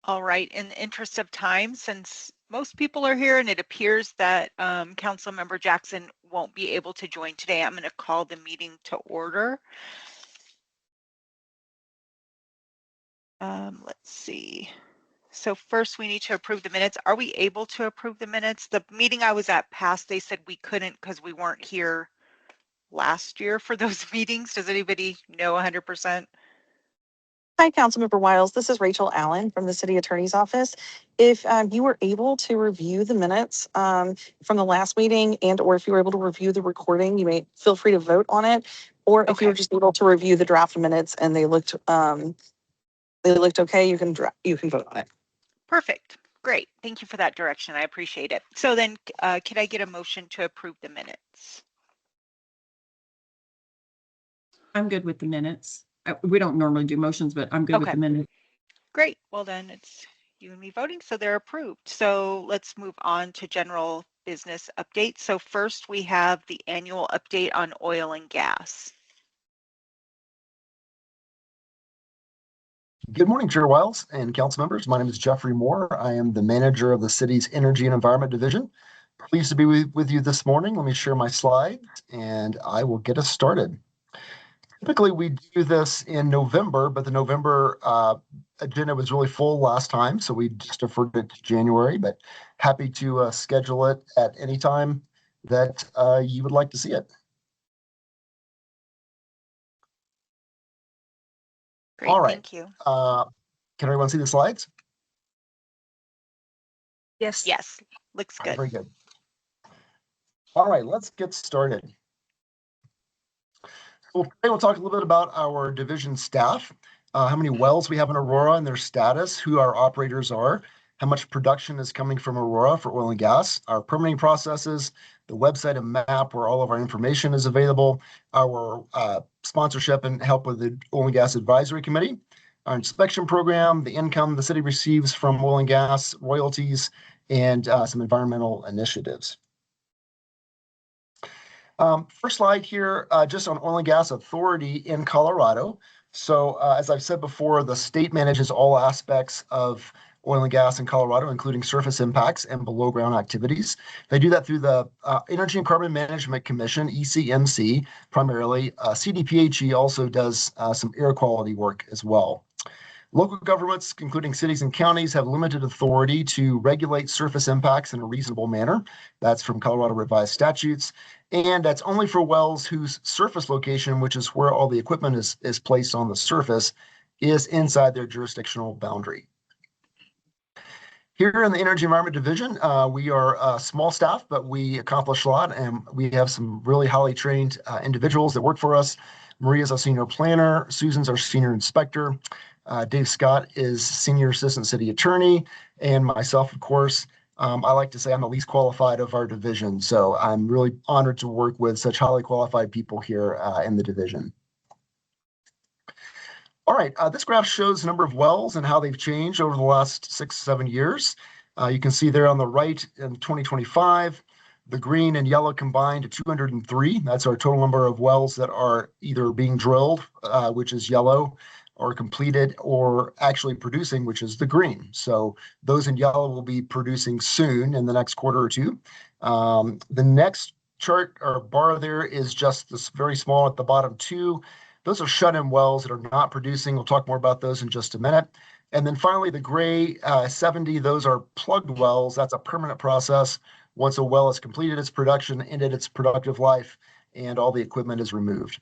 All right, in the interest of time, since most people are here and it appears that Councilmember Jackson won't be able to join today, I'm going to call the meeting to order. Let's see. So first we need to approve the minutes. Are we able to approve the minutes? The meeting I was at past, they said we couldn't because we weren't here last year for those meetings. Does anybody know 100%? Hi, Councilmember Wiles. This is Rachel Allen from the City Attorney's Office. If you were able to review the minutes from the last meeting, and or if you were able to review the recording, you may feel free to vote on it. Or if you were just able to review the draft minutes and they looked okay, you can vote on it. Perfect. Great. Thank you for that direction. I appreciate it. So then, could I get a motion to approve the minutes? I'm good with the minutes. We don't normally do motions, but I'm good with the minutes. Great. Well, then it's you and me voting, so they're approved. So let's move on to general business updates. So first we have the annual update on oil and gas. Good morning, Chair Wiles and council members. My name is Jeffrey Moore. I am the manager of the city's Energy and Environment Division. Pleased to be with you this morning. Let me share my slides and I will get us started. Typically, we do this in November, but the November agenda was really full last time, so we just deferred it to January, but happy to schedule it at any time that you would like to see it. Great, all right. Thank you. Can everyone see the slides? Yes. Yes, looks good. Very good. All right, let's get started. Well, today we'll talk a little bit about our division staff, how many wells we have in Aurora and their status, who our operators are, how much production is coming from Aurora for oil and gas, our permitting processes, the website and map where all of our information is available, our sponsorship and help with the Oil and Gas Advisory Committee, our inspection program, the income the city receives from oil and gas royalties, and some environmental initiatives. First slide here, just on oil and gas authority in Colorado. So as I've said before, the state manages all aspects of oil and gas in Colorado, including surface impacts and below ground activities. They do that through the Energy and Carbon Management Commission, ECMC, primarily. CDPHE also does some air quality work as well. Local governments, including cities and counties, have limited authority to regulate surface impacts in a reasonable manner. That's from Colorado revised statutes. And that's only for wells whose surface location, which is where all the equipment is placed on the surface, is inside their jurisdictional boundary. Here in the Energy Environment Division, we are a small staff, but we accomplish a lot, and we have some really highly trained individuals that work for us. Maria's our senior planner, Susan's our senior inspector, Dave Scott is senior assistant city attorney, and myself, of course. I like to say I'm the least qualified of our division, so I'm really honored to work with such highly qualified people here in the division. All right, this graph shows the number of wells and how they've changed over the last 6-7 years. You can see there on the right in 2025, the green and yellow combined to 203. That's our total number of wells that are either being drilled, which is yellow, or completed, or actually producing, which is the green. So those in yellow will be producing soon in the next quarter or two. The next chart or bar there is just this very small at the bottom two. Those are shut-in wells that are not producing. We'll talk more about those in just a minute. And then finally, the gray 70, those are plugged wells. That's a permanent process. Once a well is completed its production, ended its productive life, and all the equipment is removed.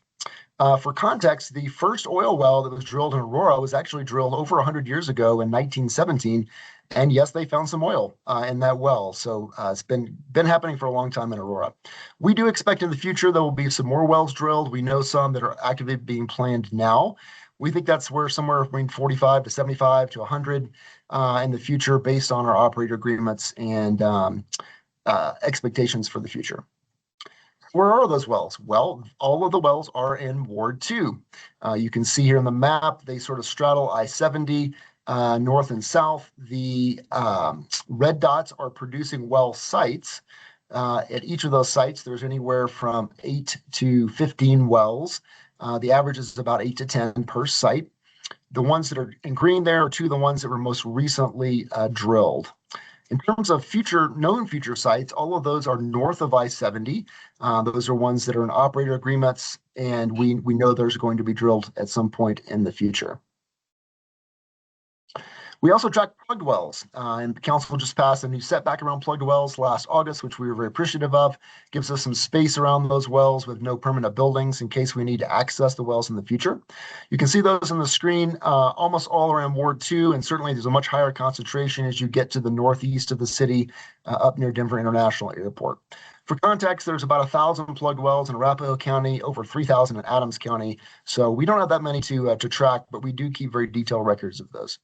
For context, the first oil well that was drilled in Aurora was actually drilled over 100 years ago in 1917. And yes, they found some oil in that well. So it's been happening for a long time in Aurora. We do expect in the future there will be some more wells drilled. We know some that are actively being planned now. We think that's where somewhere between 45 to 75 to 100 in the future based on our operator agreements and expectations for the future. Where are those wells? Well, all of the wells are in Ward 2. You can see here on the map, they sort of straddle I-70 north and south. The red dots are producing well sites. At each of those sites, there's anywhere from 8 to 15 wells. The average is about 8 to 10 per site. The ones that are in green there are two of the ones that were most recently drilled. In terms of known future sites, all of those are north of I-70. Those are ones that are in operator agreements, and we know those are going to be drilled at some point in the future. We also track plugged wells, and the council just passed a new setback around plugged wells last August, which we were very appreciative of. Gives us some space around those wells with no permanent buildings in case we need to access the wells in the future. You can see those on the screen, almost all around Ward 2, and certainly there's a much higher concentration as you get to the northeast of the city, up near Denver International Airport. For context, there's about 1,000 plugged wells in Arapahoe County, over 3,000 in Adams County. So we don't have that many to track, but we do keep very detailed records of those.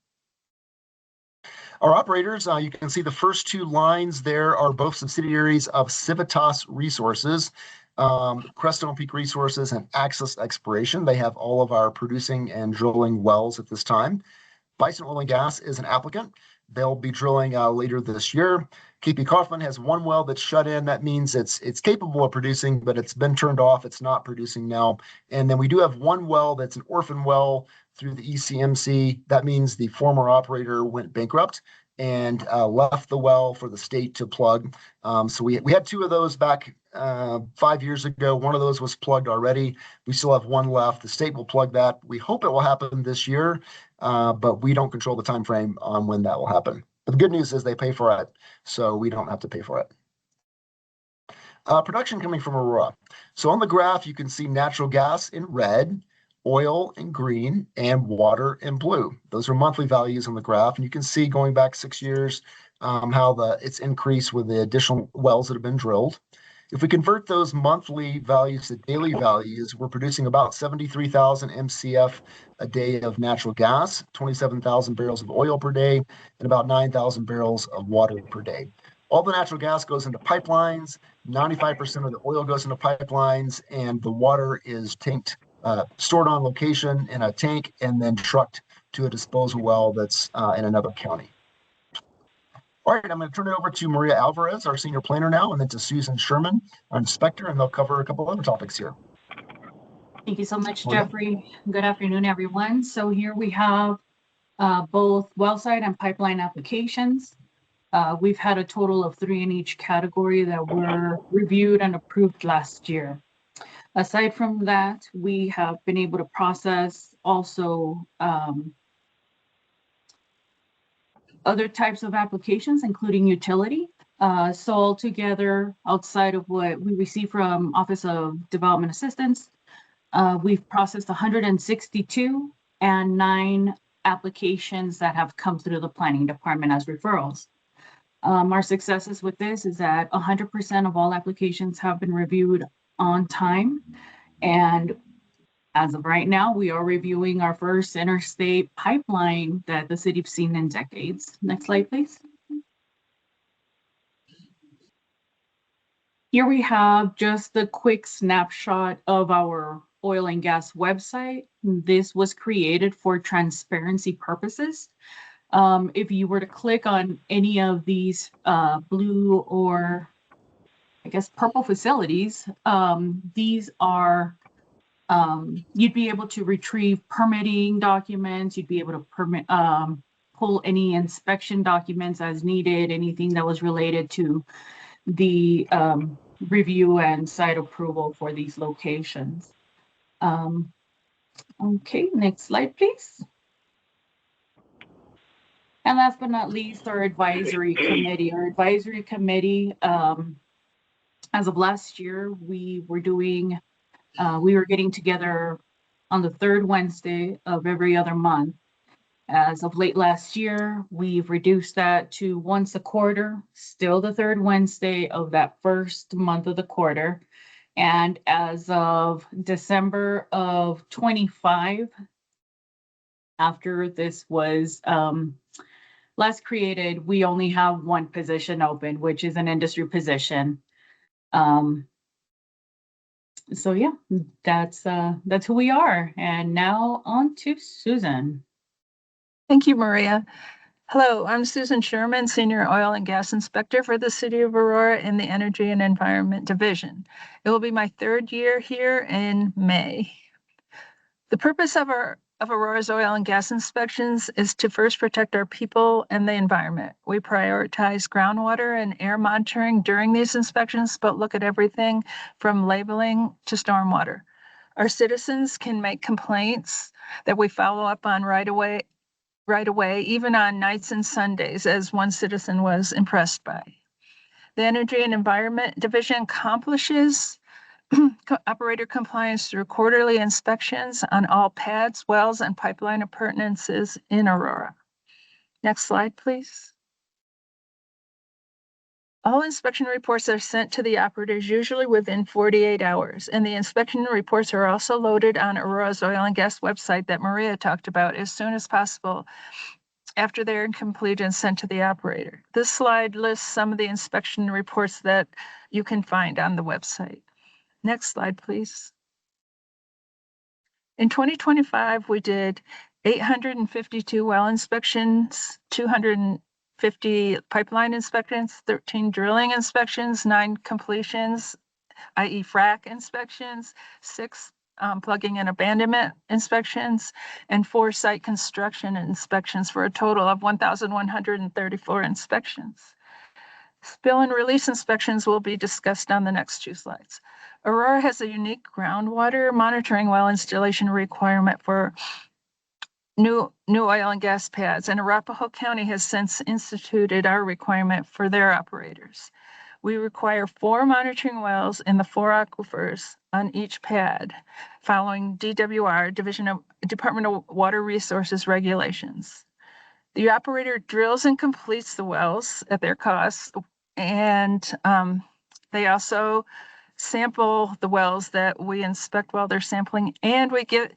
Our operators, you can see the first two lines there are both subsidiaries of Civitas Resources, Crestone Peak Resources, and Axis Exploration. They have all of our producing and drilling wells at this time. Bison Oil and Gas is an applicant. They'll be drilling later this year. KP Kaufman has one well that's shut in. That means it's capable of producing, but it's been turned off. It's not producing now. And then we do have one well that's an orphan well through the ECMC. That means the former operator went bankrupt and left the well for the state to plug. So we had two of those back 5 years ago. One of those was plugged already. We still have one left. The state will plug that. We hope it will happen this year, but we don't control the time frame on when that will happen. But the good news is they pay for it, so we don't have to pay for it. Production coming from Aurora. So on the graph, you can see natural gas in red, oil in green, and water in blue. Those are monthly values on the graph, and you can see going back 6 years how it's increased with the additional wells that have been drilled. If we convert those monthly values to daily values, we're producing about 73,000 MCF a day of natural gas, 27,000 barrels of oil per day, and about 9,000 barrels of water per day. All the natural gas goes into pipelines, 95% of the oil goes into pipelines, and the water is tanked, stored on location in a tank, and then trucked to a disposal well that's in another county. All right, I'm going to turn it over to Maria Alvarez, our senior planner now, and then to Susan Sherman, our inspector, and they'll cover a couple other topics here. Thank you so much, Jeffrey. Good afternoon, everyone. So here we have both well site and pipeline applications. We've had a total of 3 in each category that were reviewed and approved last year. Aside from that, we have been able to process also other types of applications, including utility. So altogether, outside of what we receive from Office of Development Assistance, we've processed 162 and 9 applications that have come through the planning department as referrals. Our successes with this is that 100% of all applications have been reviewed on time. And as of right now, we are reviewing our first interstate pipeline that the city's seen in decades. Next slide, please. Here we have just a quick snapshot of our oil and gas website. This was created for transparency purposes. If you were to click on any of these blue or I guess purple facilities, these are you'd be able to retrieve permitting documents. You'd be able to pull any inspection documents as needed, anything that was related to the review and site approval for these locations. Okay, next slide, please. And last but not least, our advisory committee. Our advisory committee, as of last year, we were getting together on the 3rd Wednesday of every other month. As of late last year, we've reduced that to once a quarter, still the 3rd Wednesday of that first month of the quarter. And as of December of 25, after this was last created, we only have 1 position open, which is an industry position. So yeah, that's who we are. And now on to Susan. Thank you, Maria. Hello, I'm Susan Sherman, Senior Oil and Gas Inspector for the City of Aurora in the Energy and Environment Division. It will be my 3rd year here in May. The purpose of of Aurora's oil and gas inspections is to first protect our people and the environment. We prioritize groundwater and air monitoring during these inspections, but look at everything from labeling to stormwater. Our citizens can make complaints that we follow up on right away, even on nights and Sundays, as one citizen was impressed by. The Energy and Environment Division accomplishes operator compliance through quarterly inspections on all pads, wells, and pipeline appurtenances in Aurora. Next slide, please. All inspection reports are sent to the operators usually within 48 hours, and the inspection reports are also loaded on Aurora's oil and gas website that Maria talked about as soon as possible after they're complete and sent to the operator. This slide lists some of the inspection reports that you can find on the website. Next slide, please. In 2025, we did 852 well inspections, 250 pipeline inspections, 13 drilling inspections, 9 completions, i.e. frac inspections, 6 plugging and abandonment inspections, and 4 site construction inspections for a total of 1,134 inspections. Spill and release inspections will be discussed on the next 2 slides. Aurora has a unique groundwater monitoring well installation requirement for new oil and gas pads, and Arapahoe County has since instituted our requirement for their operators. We require 4 monitoring wells in the 4 aquifers on each pad, following DWR, Department of Water Resources regulations. The operator drills and completes the wells at their cost, and they also sample the wells that we inspect while they're sampling, and we get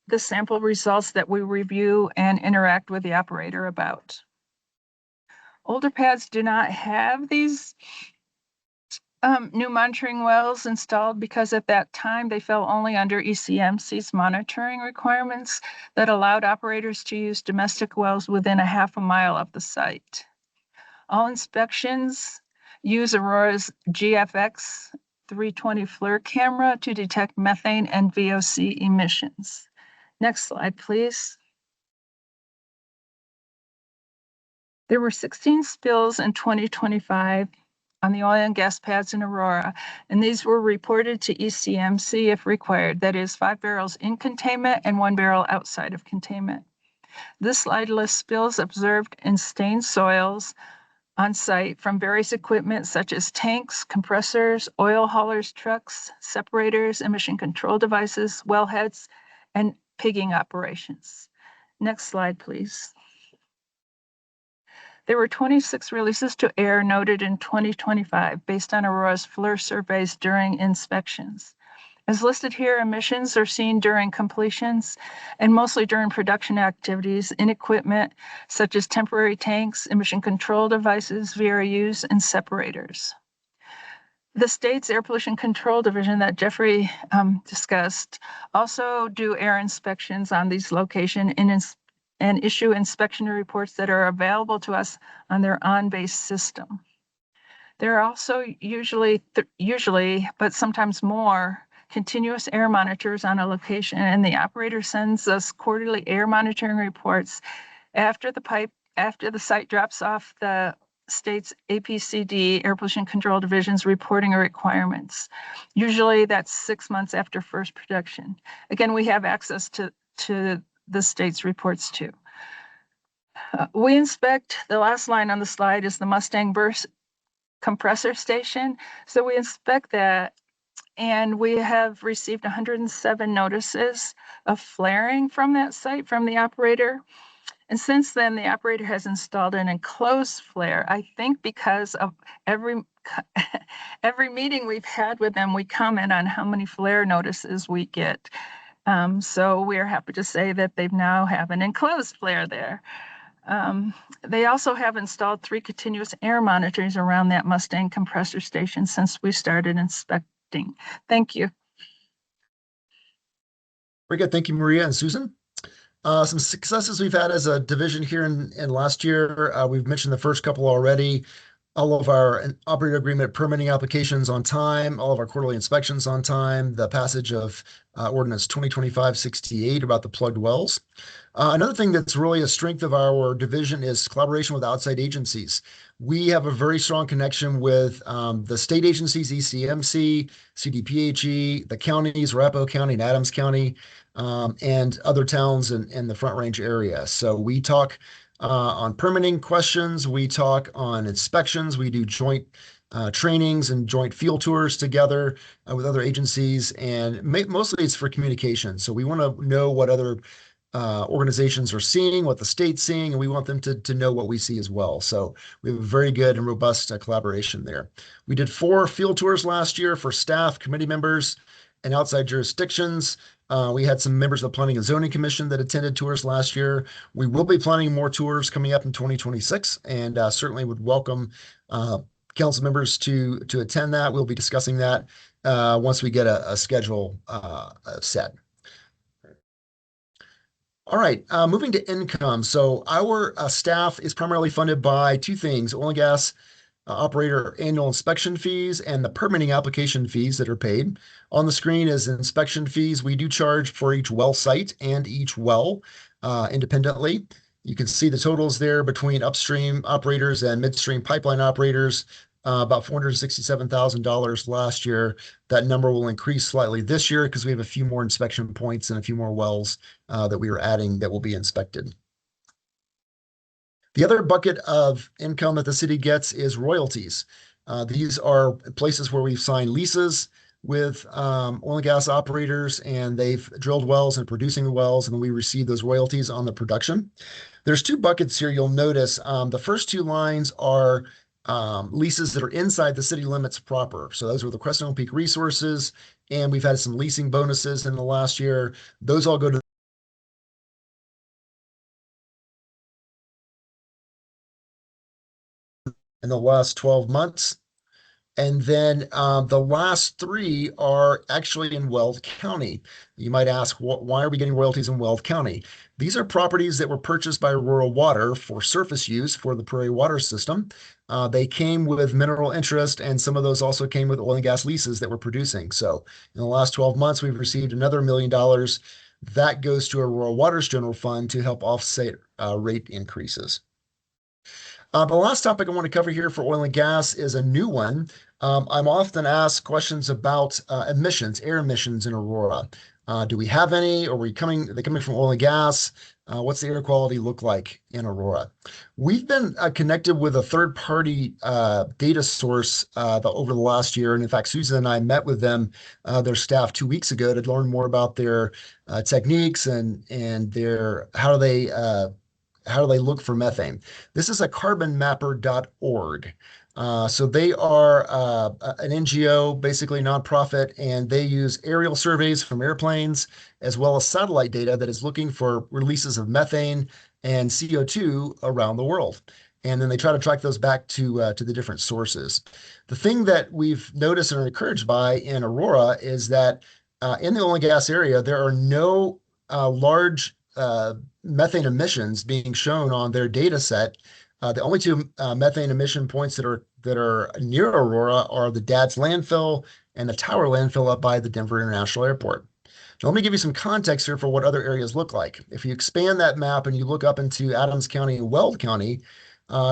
the sample results that we review and interact with the operator about. Older pads do not have these new monitoring wells installed because at that time they fell only under ECMC's monitoring requirements that allowed operators to use domestic wells within a half a mile of the site. All inspections use Aurora's GFX 320 FLIR camera to detect methane and VOC emissions. Next slide, please. There were 16 spills in 2025 on the oil and gas pads in Aurora, and these were reported to ECMC if required, that is 5 barrels in containment and 1 barrel outside of containment. This slide lists spills observed in stained soils on site from various equipment such as tanks, compressors, oil haulers, trucks, separators, emission control devices, wellheads, and pigging operations. Next slide, please. There were 26 releases to air noted in 2025 based on Aurora's FLIR surveys during inspections. As listed here, emissions are seen during completions and mostly during production activities in equipment such as temporary tanks, emission control devices, VRUs, and separators. The state's Air Pollution Control Division that Jeffrey discussed also do air inspections on these locations and issue inspection reports that are available to us on their on-base system. There are also usually, but sometimes more, continuous air monitors on a location, and the operator sends us quarterly air monitoring reports after the site drops off the state's APCD, Air Pollution Control Division's reporting requirements. Usually that's 6 months after first production. Again, we have access to the state's reports too. We inspect, the last line on the slide is the Mustang Burst compressor station. So we inspect that, and we have received 107 notices of flaring from that site from the operator. And since then, the operator has installed an enclosed flare. I think because of every meeting we've had with them, we comment on how many flare notices we get. So we are happy to say that they now have an enclosed flare there. They also have installed 3 continuous air monitors around that Mustang compressor station since we started inspecting. Thank you. Very good. Thank you, Maria and Susan. Some successes we've had as a division here in last year. We've mentioned the first couple already. all of our operator agreement permitting applications on time, all of our quarterly inspections on time, the passage of ordinance 2025-68 about the plugged wells. Another thing that's really a strength of our division is collaboration with outside agencies. We have a very strong connection with the state agencies, ECMC, CDPHE, the counties, Arapahoe County and Adams County, and other towns in the Front Range area. So we talk on permitting questions, we talk on inspections, we do joint trainings and joint field tours together with other agencies, and mostly it's for communication. So we want to know what other organizations are seeing, what the state's seeing, and we want them to know what we see as well. So we have a very good and robust collaboration there. We did 4 field tours last year for staff, committee members, and outside jurisdictions. We had some members of the Planning and Zoning Commission that attended tours last year. We will be planning more tours coming up in 2026, and certainly would welcome council members to attend that. We'll be discussing that once we get a schedule set. All right, moving to income. So our staff is primarily funded by 2 things: oil and gas operator annual inspection fees and the permitting application fees that are paid. On the screen is inspection fees. We do charge for each well site and each well independently. You can see the totals there between upstream operators and midstream pipeline operators. About $467,000 last year. That number will increase slightly this year because we have a few more inspection points and a few more wells that we are adding that will be inspected. The other bucket of income that the city gets is royalties. These are places where we've signed leases with oil and gas operators, and they've drilled wells and producing the wells, and we receive those royalties on the production. There's 2 buckets here you'll notice. The first 2 lines are leases that are inside the city limits proper. So those were the Crescent Peak Resources, and we've had some leasing bonuses in the last year. Those all go to in the last 12 months. And then the last 3 are actually in Weld County. You might ask, why are we getting royalties in Weld County? These are properties that were purchased by Rural Water for surface use for the Prairie Water System. They came with mineral interest, and some of those also came with oil and gas leases that we're producing. So in the last 12 months, we've received another $1 million. That goes to a Rural Waters General Fund to help offset rate increases. The last topic I want to cover here for oil and gas is a new one. I'm often asked questions about emissions, air emissions in Aurora. Do we have any? Or are they coming from oil and gas? What's the air quality look like in Aurora? We've been connected with a third-party data source over the last year. And in fact, Susan and I met with them, their staff 2 weeks ago to learn more about their techniques and their how do they look for methane. This is a carbonmapper.org. So they are an NGO, basically nonprofit, and they use aerial surveys from airplanes as well as satellite data that is looking for releases of methane and CO2 around the world. And then they try to track those back to the different sources. The thing that we've noticed and are encouraged by in Aurora is that in the oil and gas area, there are no large methane emissions being shown on their data set. The only 2 methane emission points that are near Aurora are the Dad's landfill and the Tower landfill up by the Denver International Airport. Now, let me give you some context here for what other areas look like. If you expand that map and you look up into Adams County and Weld County,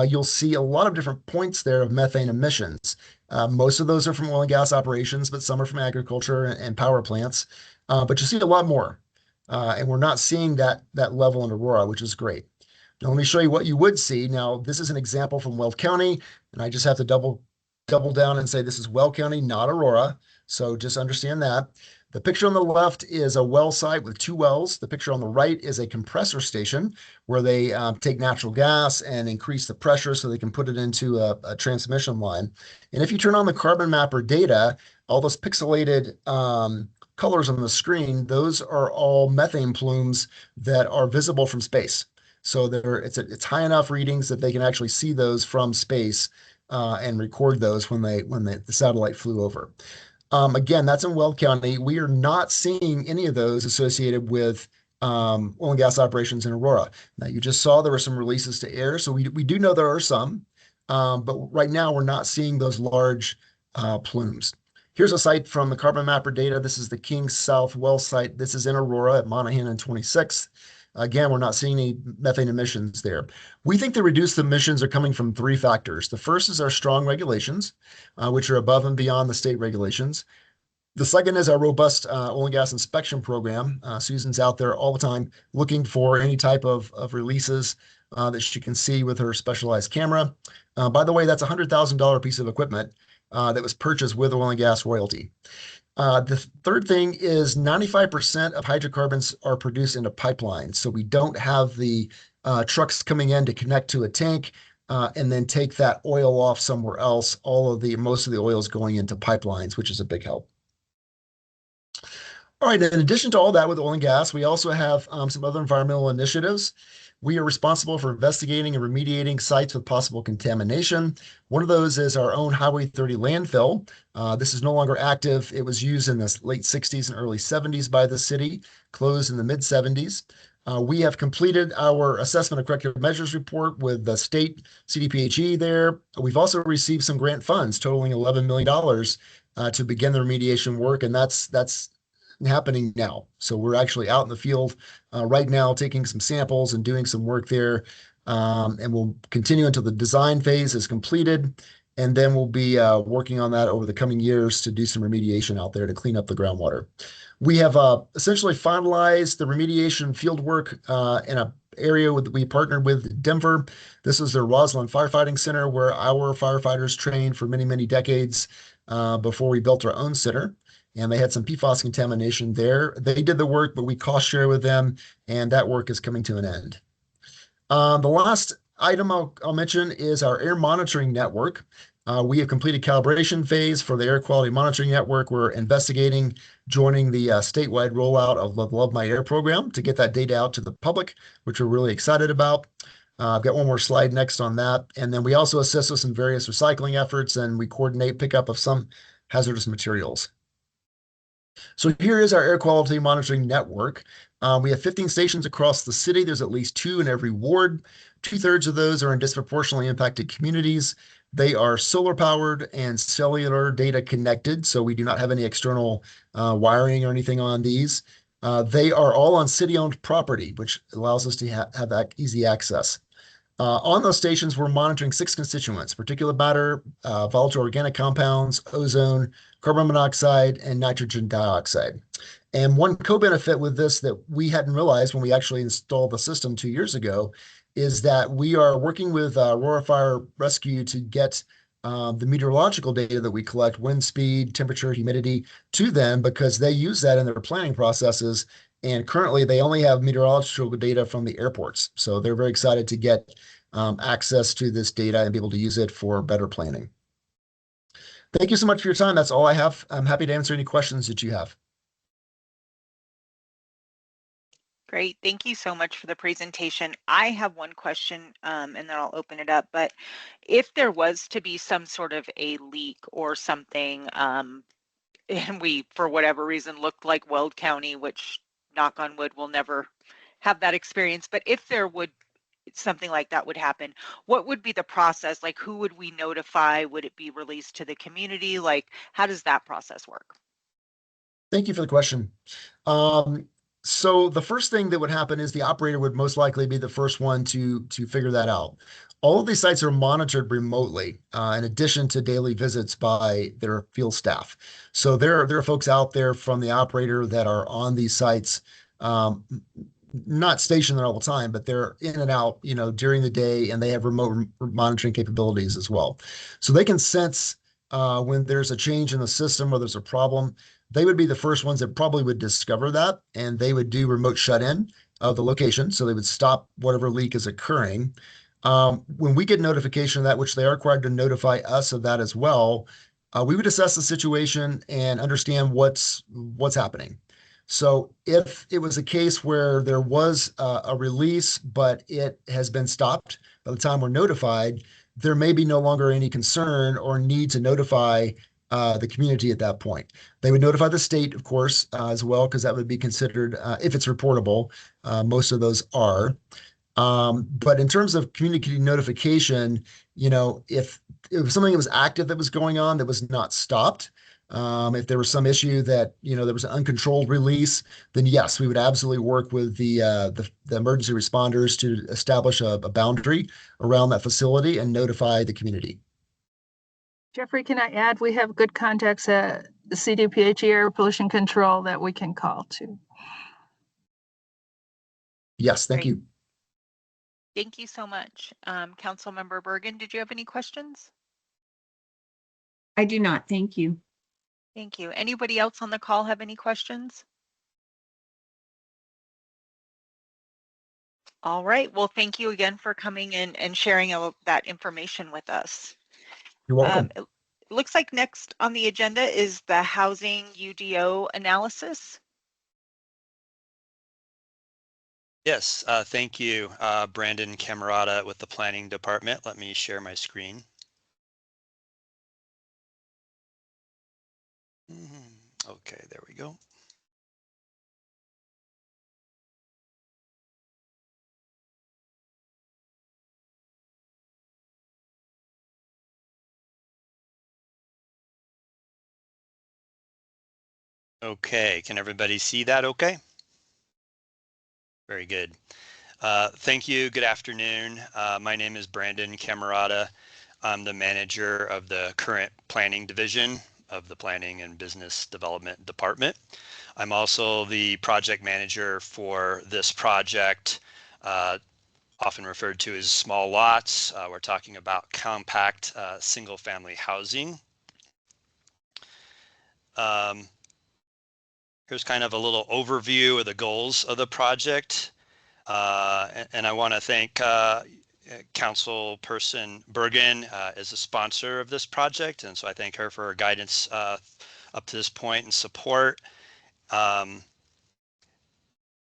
you'll see a lot of different points there of methane emissions. Most of those are from oil and gas operations, but some are from agriculture and power plants. But you see a lot more. And we're not seeing that level in Aurora, which is great. Now, let me show you what you would see. Now, this is an example from Weld County, and I just have to double down and say this is Weld County, not Aurora. So just understand that. The picture on the left is a well site with 2 wells. The picture on the right is a compressor station where they take natural gas and increase the pressure so they can put it into a transmission line. And if you turn on the Carbon Mapper data, all those pixelated colors on the screen, those are all methane plumes that are visible from space. So it's high enough readings that they can actually see those from space and record those when the satellite flew over. Again, that's in Weld County. We are not seeing any of those associated with oil and gas operations in Aurora. Now, you just saw there were some releases to air, so we do know there are some. But right now we're not seeing those large plumes. Here's a site from the Carbon Mapper data. This is the Kings South well site. This is in Aurora at Monaghan and 26th. Again, we're not seeing any methane emissions there. We think the reduced emissions are coming from three factors. The first is our strong regulations, which are above and beyond the state regulations. The second is our robust oil and gas inspection program. Susan's out there all the time looking for any type of releases that she can see with her specialized camera. By the way, that's a $100,000 piece of equipment that was purchased with oil and gas royalty. The third thing is 95% of hydrocarbons are produced in a pipeline. So we don't have the trucks coming in to connect to a tank and then take that oil off somewhere else. Most of the oil is going into pipelines, which is a big help. All right, in addition to all that with oil and gas, we also have some other environmental initiatives. We are responsible for investigating and remediating sites with possible contamination. One of those is our own Highway 30 landfill. This is no longer active. It was used in the late 60s and early 70s by the city, closed in the mid 70s. We have completed our assessment of corrective measures report with the state CDPHE there. We've also received some grant funds totaling $11 million to begin the remediation work, and that's happening now. So we're actually out in the field right now taking some samples and doing some work there. And we'll continue until the design phase is completed. And then we'll be working on that over the coming years to do some remediation out there to clean up the groundwater. We have essentially finalized the remediation field work in an area we partnered with Denver. This is their Roslyn Firefighting Center where our firefighters trained for many, many decades before we built our own center. And they had some PFAS contamination there. They did the work, but we cost share with them, and that work is coming to an end. The last item I'll mention is our air monitoring network. We have completed calibration phase for the air quality monitoring network. We're investigating joining the statewide rollout of the Love My Air program to get that data out to the public, which we're really excited about. I've got one more slide next on that. And then we also assist with some various recycling efforts, and we coordinate pickup of some hazardous materials. So here is our air quality monitoring network. We have 15 stations across the city. There's at least 2 in every ward. 2/3 of those are in disproportionately impacted communities. They are solar powered and cellular data connected, so we do not have any external wiring or anything on these. They are all on city-owned property, which allows us to have easy access. On those stations, we're monitoring 6 constituents: particulate matter, volatile organic compounds, ozone, carbon monoxide, and nitrogen dioxide. And one co-benefit with this that we hadn't realized when we actually installed the system 2 years ago is that we are working with Aurora Fire Rescue to get the meteorological data that we collect, wind speed, temperature, humidity, to them because they use that in their planning processes. And currently, they only have meteorological data from the airports. So they're very excited to get access to this data and be able to use it for better planning. Thank you so much for your time. That's all I have. I'm happy to answer any questions that you have. Great. Thank you so much for the presentation. I have one question and then I'll open it up. But if there was to be some sort of a leak or something, and we, for whatever reason, looked like Weld County, which knock on wood, will never have that experience. But if there would something like that would happen, what would be the process? Like, who would we notify? Would it be released to the community? Like, how does that process work? Thank you for the question. So the first thing that would happen is the operator would most likely be the first one to figure that out. All of these sites are monitored remotely, in addition to daily visits by their field staff. So there are folks out there from the operator that are on these sites, not stationed there all the time, but they're in and out, during the day, and they have remote monitoring capabilities as well. So they can sense when there's a change in the system or there's a problem. They would be the first ones that probably would discover that, and they would do remote shut-in of the location. So they would stop whatever leak is occurring. When we get notification of that, which they are required to notify us of that as well, we would assess the situation and understand what's happening. So if it was a case where there was a release, but it has been stopped by the time we're notified, there may be no longer any concern or need to notify the community at that point. They would notify the state, of course, as well, because that would be considered, if it's reportable, most of those are. But in terms of community notification, if it was something that was active that was going on that was not stopped, if there was some issue that, there was an uncontrolled release, then yes, we would absolutely work with the emergency responders to establish a boundary around that facility and notify the community. Jeffrey, can I add, we have good contacts at the CDPH Air Pollution Control that we can call to. Yes, thank Great. you. Thank you so much. Councilmember Bergan, did you have any questions? I do not. Thank you. Thank you. Anybody else on the call have any questions? All right. Well, thank you again for coming in and sharing all of that information with us. You're welcome. It looks like next on the agenda is the housing UDO analysis. Yes, thank you, Brandon Camerata with the Planning Department. Let me share my screen. Okay, there we go. Okay, can everybody see that okay? Very good. Thank you. Good afternoon. My name is Brandon Camerata. I'm the manager of the current planning division of the Planning and Business Development Department. I'm also the project manager for this project, often referred to as small lots. We're talking about compact single family housing. Here's kind of a little overview of the goals of the project. And I want to thank Councilperson Bergan as a sponsor of this project. And so I thank her for her guidance up to this point and support.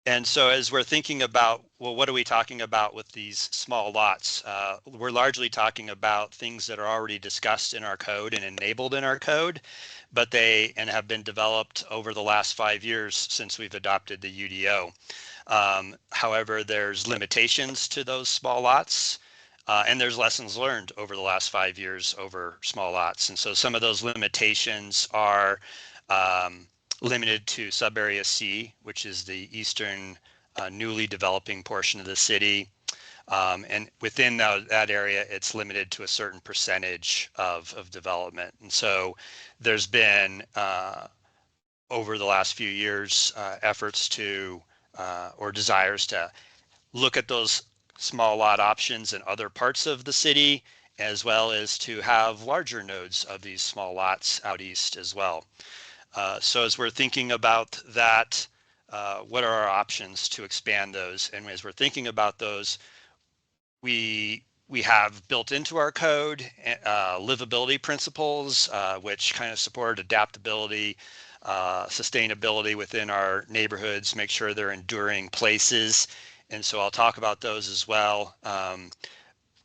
And so as we're thinking about, well, what are we talking about with these small lots? We're largely talking about things that are already discussed in our code and enabled in our code, but they have been developed over the last 5 years since we've adopted the UDO. However, there's limitations to those small lots, and there's lessons learned over the last 5 years over small lots. And so some of those limitations are limited to sub-area C, which is the eastern newly developing portion of the city. And within that area, it's limited to a certain percentage of development. And so there's been, over the last few years, efforts to, or desires to look at those small lot options in other parts of the city, as well as to have larger nodes of these small lots out east as well. So as we're thinking about that, what are our options to expand those? And as we're thinking about those, we have built into our code livability principles, which kind of support adaptability, sustainability within our neighborhoods, make sure they're enduring places. And so I'll talk about those as well,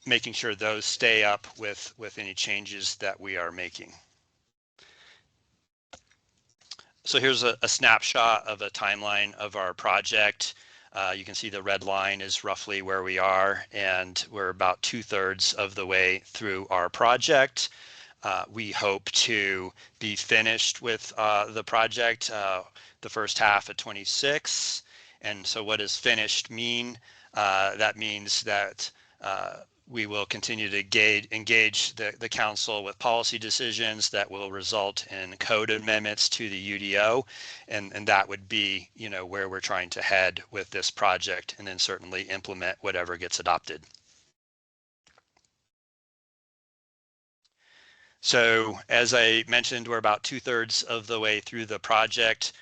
making sure those stay up with any changes that we are making. So here's a snapshot of a timeline of our project. You can see the red line is roughly where we are, and we're about 2/3 of the way through our project. We hope to be finished with the project the first half of 26. And so what does finished mean? That means that we will continue to engage the council with policy decisions that will result in code amendments to the UDO, and that would be, where we're trying to head with this project, and then certainly implement whatever gets adopted. So as I mentioned, we're about 2/3 of the way through the project.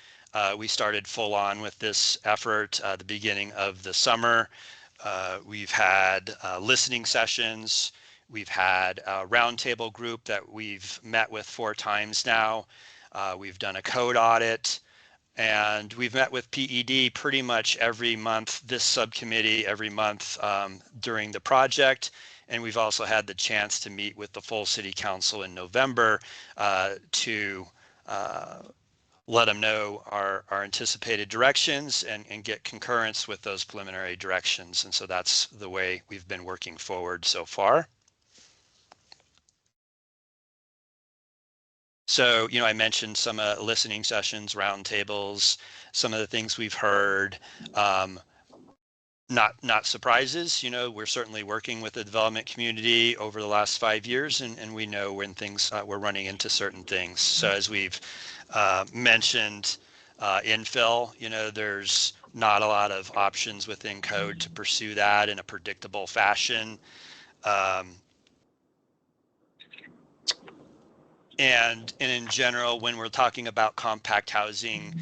We started full on with this effort at the beginning of the summer. We've had listening sessions. We've had a roundtable group that we've met with 4 times now. We've done a code audit, and we've met with PED pretty much every month, this subcommittee every month during the project. And we've also had the chance to meet with the full city council in November to let them know our anticipated directions and get concurrence with those preliminary directions. And so that's the way we've been working forward so far. So, I mentioned some listening sessions, roundtables, some of the things we've heard. Not surprises, we're certainly working with the development community over the last 5 years, and we know when things we're running into certain things. So as we've mentioned, infill, there's not a lot of options within code to pursue that in a predictable fashion. And in general, when we're talking about compact housing,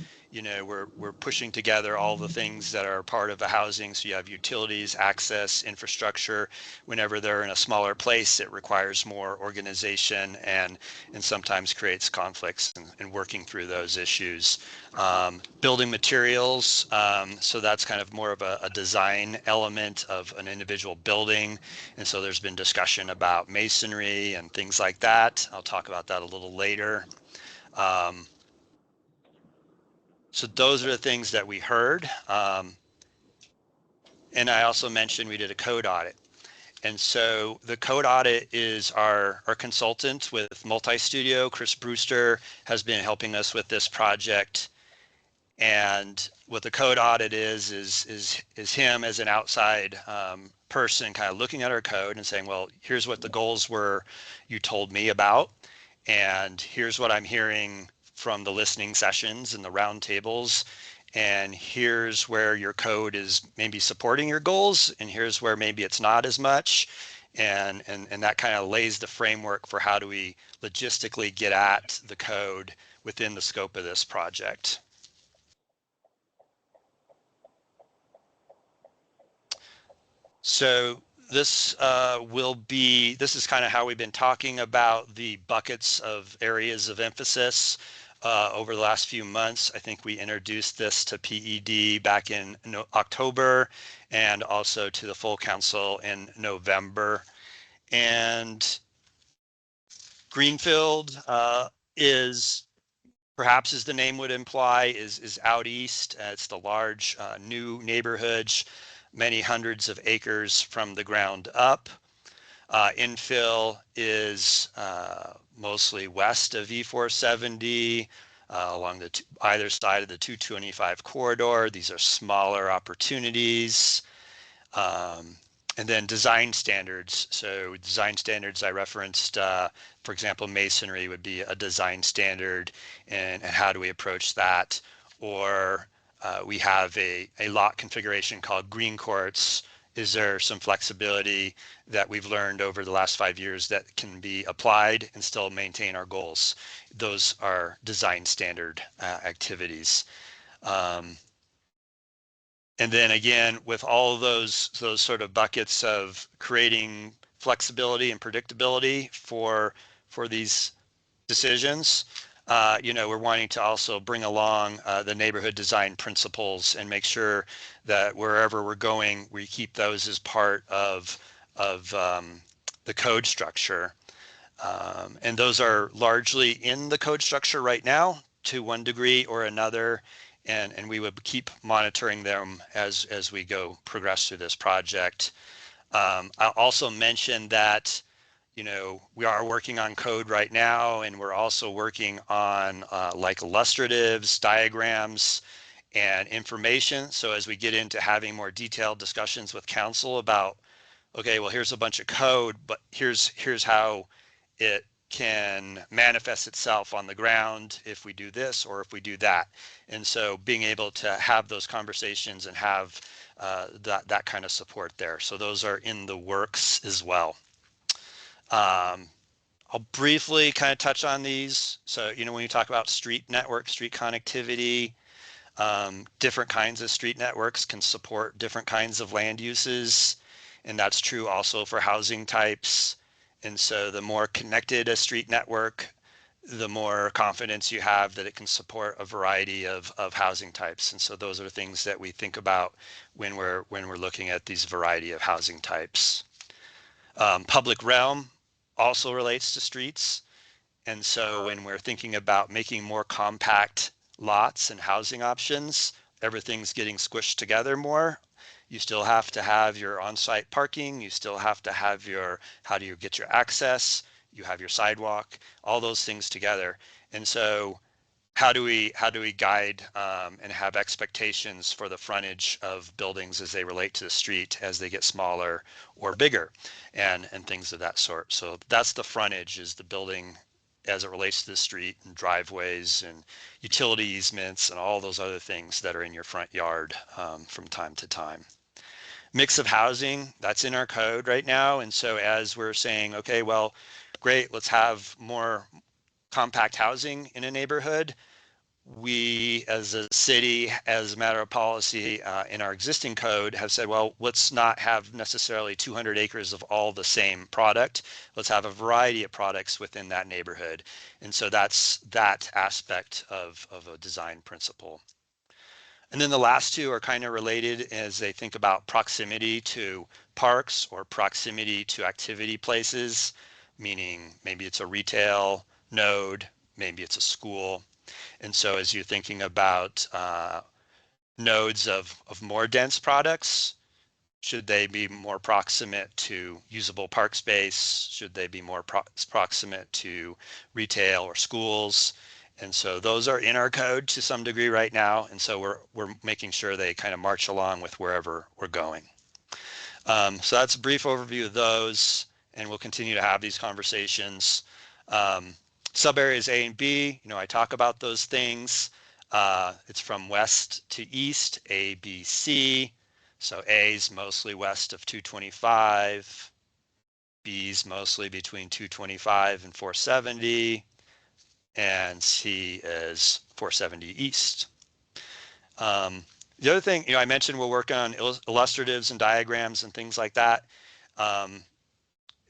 we're pushing together all the things that are part of a housing. So you have utilities, access, infrastructure. Whenever they're in a smaller place, it requires more organization and sometimes creates conflicts in working through those issues. Building materials, so that's kind of more of a design element of an individual building. And so there's been discussion about masonry and things like that. I'll talk about that a little later. So those are the things that we heard. And I also mentioned we did a code audit. And so the code audit is our consultant with Multi-Studio. Chris Brewster has been helping us with this project. And what the code audit is him as an outside person kind of looking at our code and saying, well, here's what the goals were you told me about. And here's what I'm hearing from the listening sessions and the roundtables. And here's where your code is maybe supporting your goals. And here's where maybe it's not as much. And that kind of lays the framework for how do we logistically get at the code within the scope of this project. So this is kind of how we've been talking about the buckets of areas of emphasis over the last few months. I think we introduced this to PED back in October and also to the full council in November. And Greenfield is, perhaps as the name would imply, is out east. It's the large new neighborhoods, many hundreds of acres from the ground up. Infill is mostly west of E470, along the either side of the 225 corridor. These are smaller opportunities. And then design standards. So design standards I referenced, for example, masonry would be a design standard, and how do we approach that? Or we have a lot configuration called green courts. Is there some flexibility that we've learned over the last 5 years that can be applied and still maintain our goals? Those are design standard activities. And then again, with all of those sort of buckets of creating flexibility and predictability for these decisions, we're wanting to also bring along the neighborhood design principles and make sure that wherever we're going, we keep those as part of the code structure. And those are largely in the code structure right now to one degree or another. And we would keep monitoring them as we go progress through this project. I'll also mention that, we are working on code right now, and we're also working on like illustratives, diagrams, and information. So as we get into having more detailed discussions with council about, okay, well, here's a bunch of code, but here's how it can manifest itself on the ground if we do this or if we do that. And so being able to have those conversations and have that kind of support there. So those are in the works as well. I'll briefly kind of touch on these. So, when you talk about street network, street connectivity, different kinds of street networks can support different kinds of land uses. And that's true also for housing types. And so the more connected a street network, the more confidence you have that it can support a variety of housing types. And so those are things that we think about when we're looking at these variety of housing types. Public realm also relates to streets. And so when we're thinking about making more compact lots and housing options, everything's getting squished together more. You still have to have your on-site parking. You still have to have your, how do you get your access? You have your sidewalk, all those things together. And so how do we guide and have expectations for the frontage of buildings as they relate to the street as they get smaller or bigger and things of that sort. So that's the frontage, is the building as it relates to the street, and driveways and utility easements and all those other things that are in your front yard from time to time. Mix of housing, that's in our code right now. And so as we're saying, okay, well, great, let's have more compact housing in a neighborhood, we as a city, as a matter of policy in our existing code, have said, well, let's not have necessarily 200 acres of all the same product. Let's have a variety of products within that neighborhood. And so that's that aspect of a design principle. And then the last two are kind of related as they think about proximity to parks or proximity to activity places, meaning maybe it's a retail node, maybe it's a school. And so as you're thinking about nodes of more dense products, should they be more proximate to usable park space? Should they be more proximate to retail or schools? And so those are in our code to some degree right now. And so we're making sure they kind of march along with wherever we're going. So that's a brief overview of those, and we'll continue to have these conversations. Sub areas A and B, I talk about those things. It's from west to east, A, B, C. So A is mostly west of 225. B is mostly between 225 and 470. And C is 470 east. The other thing, I mentioned we're working on illustratives and diagrams and things like that.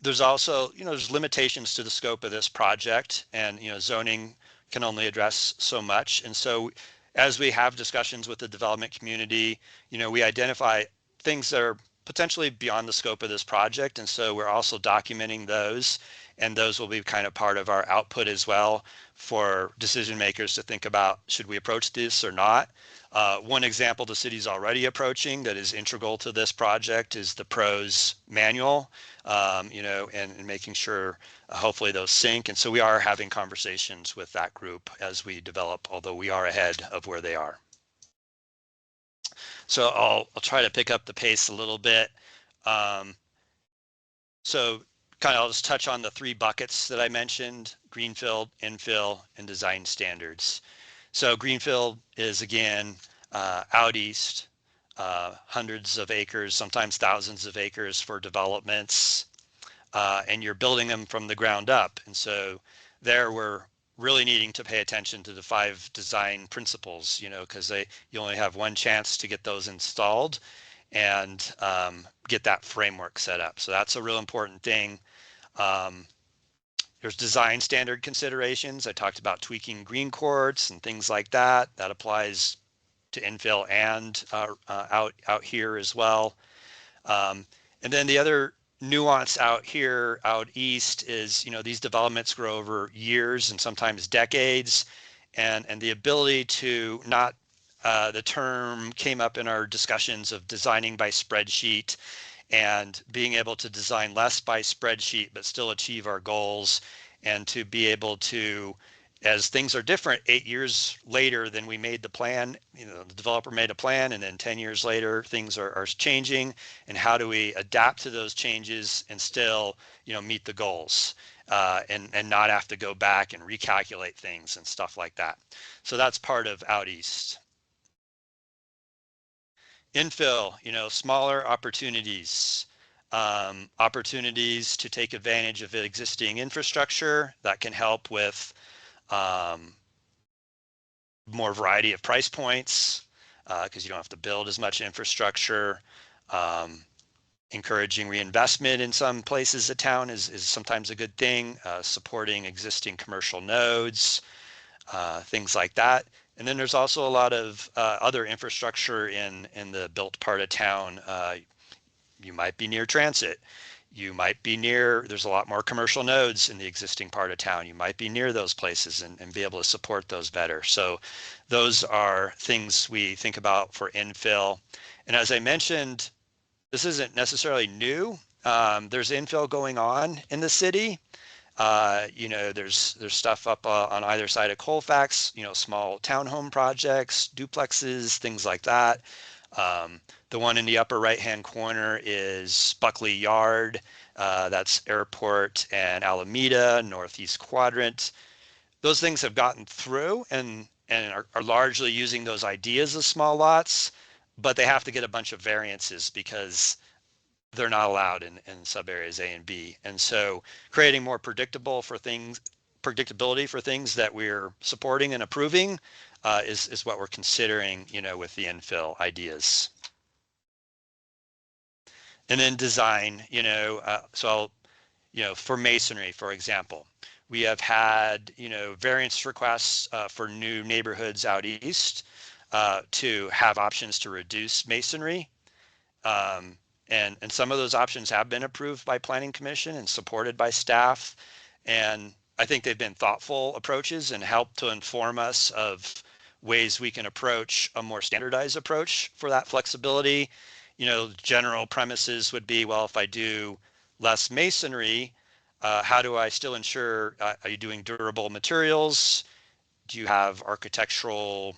There's also, there's limitations to the scope of this project, and, zoning can only address so much. And so as we have discussions with the development community, we identify things that are potentially beyond the scope of this project. And so we're also documenting those, and those will be kind of part of our output as well for decision makers to think about, should we approach this or not? One example the city's already approaching that is integral to this project is the pros manual, and making sure hopefully those sync. And so we are having conversations with that group as we develop, although we are ahead of where they are. So I'll try to pick up the pace a little bit. So I'll just touch on the three buckets that I mentioned: greenfield, infill, and design standards. So greenfield is, again, out east, hundreds of acres, sometimes thousands of acres for developments, and you're building them from the ground up. And so there we're really needing to pay attention to the 5 design principles, because you only have one chance to get those installed and get that framework set up. So that's a real important thing. There's design standard considerations. I talked about tweaking green courts and things like that. That applies to infill and out here as well. And then the other nuance out here, out east, is, these developments grow over years and sometimes decades, and the ability to not, the term came up in our discussions of designing by spreadsheet, and being able to design less by spreadsheet but still achieve our goals, and to be able to, as things are different 8 years later than we made the plan, the developer made a plan, and then 10 years later things are changing, and how do we adapt to those changes and still meet the goals, and not have to go back and recalculate things and stuff like that. So that's part of out east. Infill, smaller opportunities, opportunities to take advantage of existing infrastructure that can help with more variety of price points, because you don't have to build as much infrastructure. Encouraging reinvestment in some places of town is sometimes a good thing. Supporting existing commercial nodes, things like that. And then there's also a lot of other infrastructure in the built part of town. You might be near transit. You might be near, there's a lot more commercial nodes in the existing part of town. You might be near those places and be able to support those better. So those are things we think about for infill. And as I mentioned, this isn't necessarily new. There's infill going on in the city. You know, there's stuff up on either side of Colfax, you know, small townhome projects, duplexes, things like that. The one in the upper right-hand corner is Buckley Yard. That's Airport and Alameda, Northeast Quadrant. Those things have gotten through and are largely using those ideas of small lots, but they have to get a bunch of variances because they're not allowed in sub areas A and B. And so creating more predictability for things that we're supporting and approving is what we're considering, you know, with the infill ideas. And then design, you know, you know, for masonry, for example, we have had, you know, variance requests for new neighborhoods out east to have options to reduce masonry. And some of those options have been approved by Planning Commission and supported by staff. And I think they've been thoughtful approaches and helped to inform us of ways we can approach a more standardized approach for that flexibility. You know, general premises would be, well, if I do less masonry, how do I still ensure, are you doing durable materials? Do you have architectural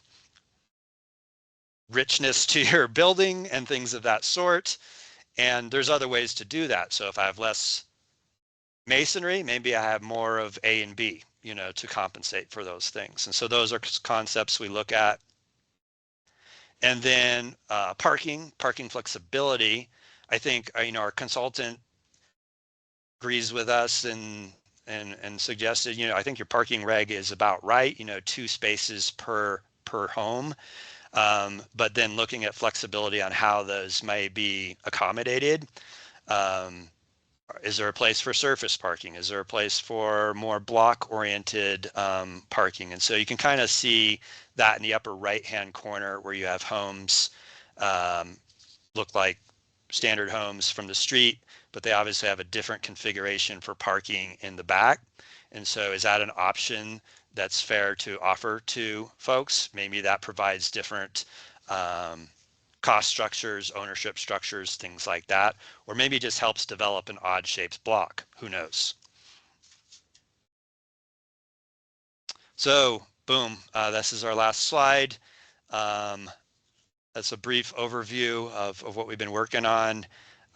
richness to your building and things of that sort? And there's other ways to do that. So if I have less masonry, maybe I have more of A and B, you know, to compensate for those things. And so those are concepts we look at. And then parking flexibility. I think, you know, our consultant agrees with us and suggested, you know, I think your parking reg is about right, you know, 2 spaces per home. But then looking at flexibility on how those may be accommodated. Is there a place for surface parking? Is there a place for more block-oriented parking? And so you can kind of see that in the upper right-hand corner where you have homes look like standard homes from the street, but they obviously have a different configuration for parking in the back. And so is that an option that's fair to offer to folks? Maybe that provides different cost structures, ownership structures, things like that, or maybe it just helps develop an odd shaped block. Who knows? So boom, this is our last slide. That's a brief overview of what we've been working on.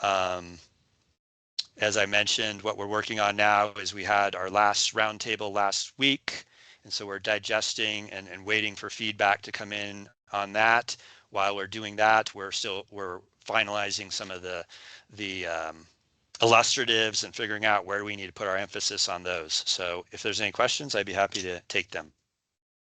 As I mentioned, what we're working on now is we had our last roundtable last week. And so we're digesting and waiting for feedback to come in on that. While we're doing that, we're finalizing some of the illustratives and figuring out where we need to put our emphasis on those. So if there's any questions, I'd be happy to take them.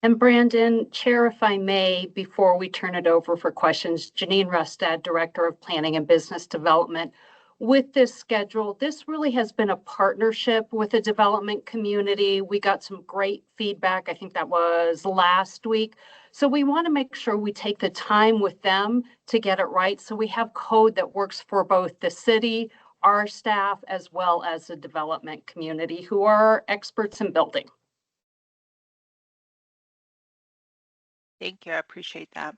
And Brandon, Chair, if I may, before we turn it over for questions, Janine Rustad, Director of Planning and Business Development. With this schedule, this really has been a partnership with the development community. We got some great feedback. I think that was last week. So we want to make sure we take the time with them to get it right. So we have code that works for both the city, our staff, as well as the development community who are experts in building. Thank you. I appreciate that.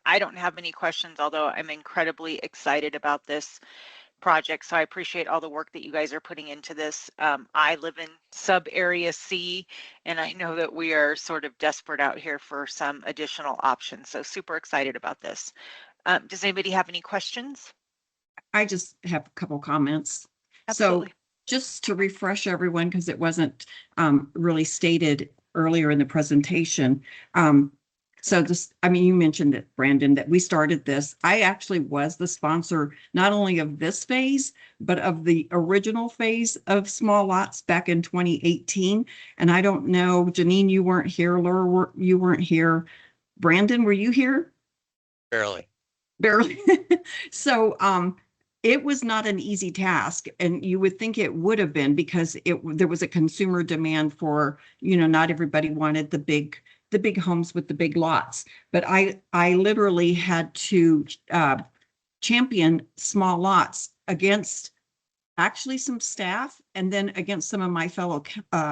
I don't have any questions, although I'm incredibly excited about this project. So I appreciate all the work that you guys are putting into this. I live in sub area C, and I know that we are sort of desperate out here for some additional options. So super excited about this. Does anybody have any questions? I just have a couple comments. Absolutely. So just to refresh everyone, because it wasn't really stated earlier in the presentation. So this, I mean, you mentioned it, Brandon, that we started this. I actually was the sponsor, not only of this phase, but of the original phase of small lots back in 2018. And I don't know, Janine, you weren't here. Laura, you weren't here. Brandon, were you here? Barely. Barely. So, it was not an easy task, and you would think it would have been because there was a consumer demand for, you know, not everybody wanted the big homes with the big lots. But I literally had to champion small lots against actually some staff and then against some of my fellow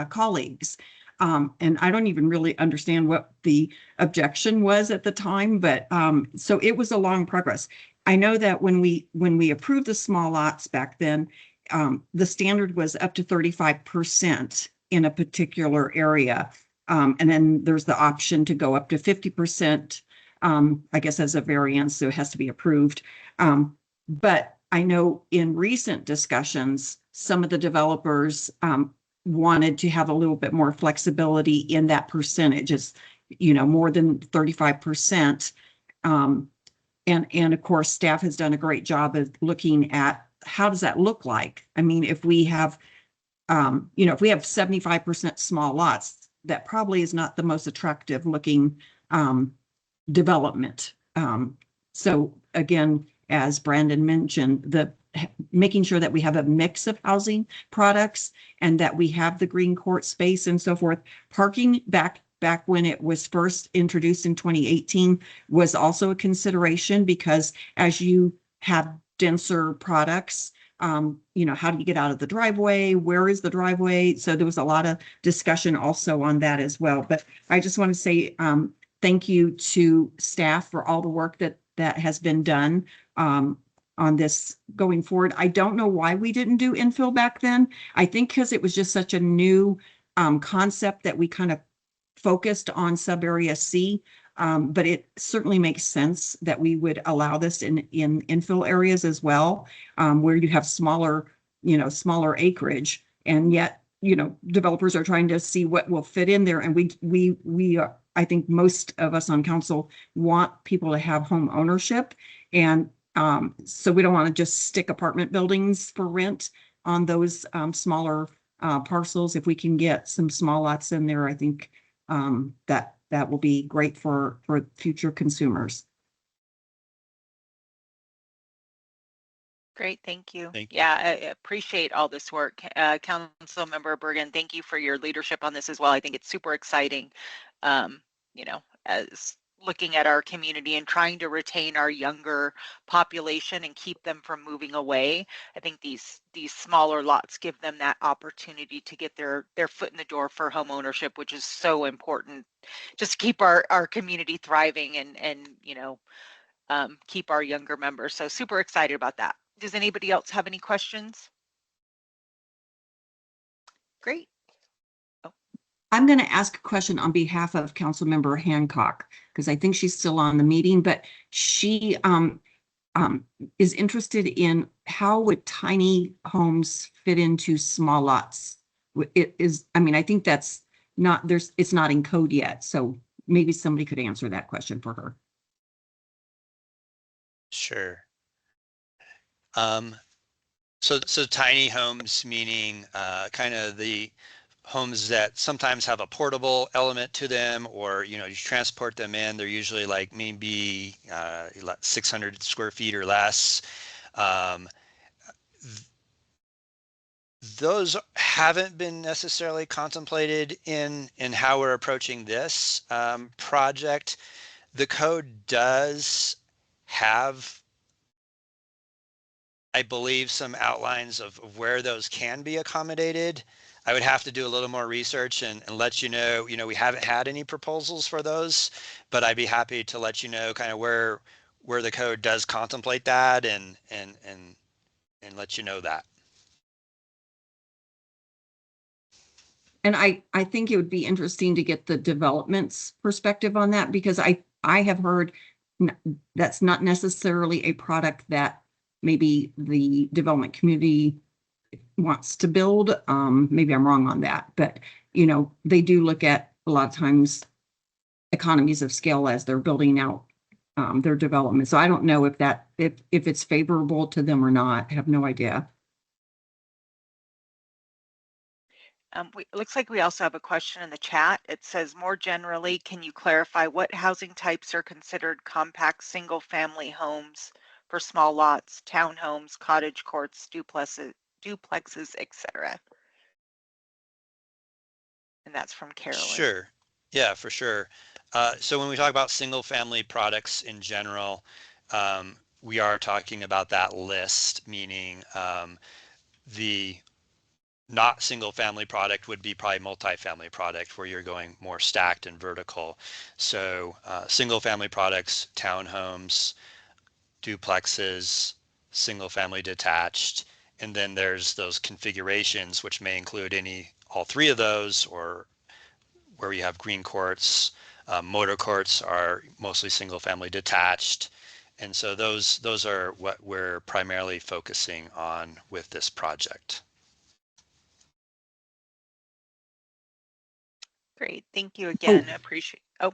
colleagues. And I don't even really understand what the objection was at the time, but so it was a long progress. I know that when we approved the small lots back then, the standard was up to 35% in a particular area. And then there's the option to go up to 50%, I guess as a variance, so it has to be approved. But I know in recent discussions, some of the developers wanted to have a little bit more flexibility in that percentage. It's, more than 35%. And of course, staff has done a great job of looking at how does that look like? I mean, if we have, if we have 75% small lots, that probably is not the most attractive looking development. So again, as Brandon mentioned, making sure that we have a mix of housing products and that we have the green court space and so forth. Parking back when it was first introduced in 2018 was also a consideration, because as you have denser products, how do you get out of the driveway? Where is the driveway? So there was a lot of discussion also on that as well. But I just want to say thank you to staff for all the work that has been done on this going forward. I don't know why we didn't do infill back then. I think because it was just such a new concept that we kind of focused on sub-area C. But it certainly makes sense that we would allow this in infill areas as well, where you have smaller acreage, and yet, developers are trying to see what will fit in there. And we I think most of us on council want people to have home ownership. And so we don't want to just stick apartment buildings for rent on those smaller parcels. If we can get some small lots in there, I think that will be great for future consumers. Great, thank you. Thank you. Yeah, I appreciate all this work. Council Member Bergan, thank you for your leadership on this as well. I think it's super exciting, as looking at our community and trying to retain our younger population and keep them from moving away. I think these smaller lots give them that opportunity to get their foot in the door for home ownership, which is so important just to keep our community thriving and keep our younger members. So super excited about that. Does anybody else have any questions? Great. I'm going to ask a question on behalf of Councilmember Hancock, because I think she's still on the meeting, but she is interested in how would tiny homes fit into small lots? I think that's not, it's not in code yet. So maybe somebody could answer that question for her. Sure. So tiny homes, meaning kind of the homes that sometimes have a portable element to them, or you transport them in. They're usually like maybe 600 square feet or less. Those haven't been necessarily contemplated in how we're approaching this project. The code does have, I believe, some outlines of where those can be accommodated. I would have to do a little more research and let you know. We haven't had any proposals for those, but I'd be happy to let you know kind of where the code does contemplate that and let you know that. And I think it would be interesting to get the development's perspective on that, because I have heard that's not necessarily a product that maybe the development community wants to build. Maybe I'm wrong on that, but they do look at a lot of times economies of scale as they're building out their development. So I don't know if it's favorable to them or not. I have no idea. It looks like we also have a question in the chat. It says, more generally, can you clarify what housing types are considered compact single-family homes for small lots, townhomes, cottage courts, duplexes, etc.? And that's from Carolyn. Sure. Yeah, for sure. So when we talk about single-family products in general, we are talking about that list, meaning The not single family product would be probably multifamily product where you're going more stacked and vertical. So single family products, townhomes, duplexes, single family detached, and then there's those configurations which may include all three of those, or where you have green courts. Motor courts are mostly single family detached. And so those are what we're primarily focusing on with this project. Great. Thank you again. Oh. Appreciate. Oh,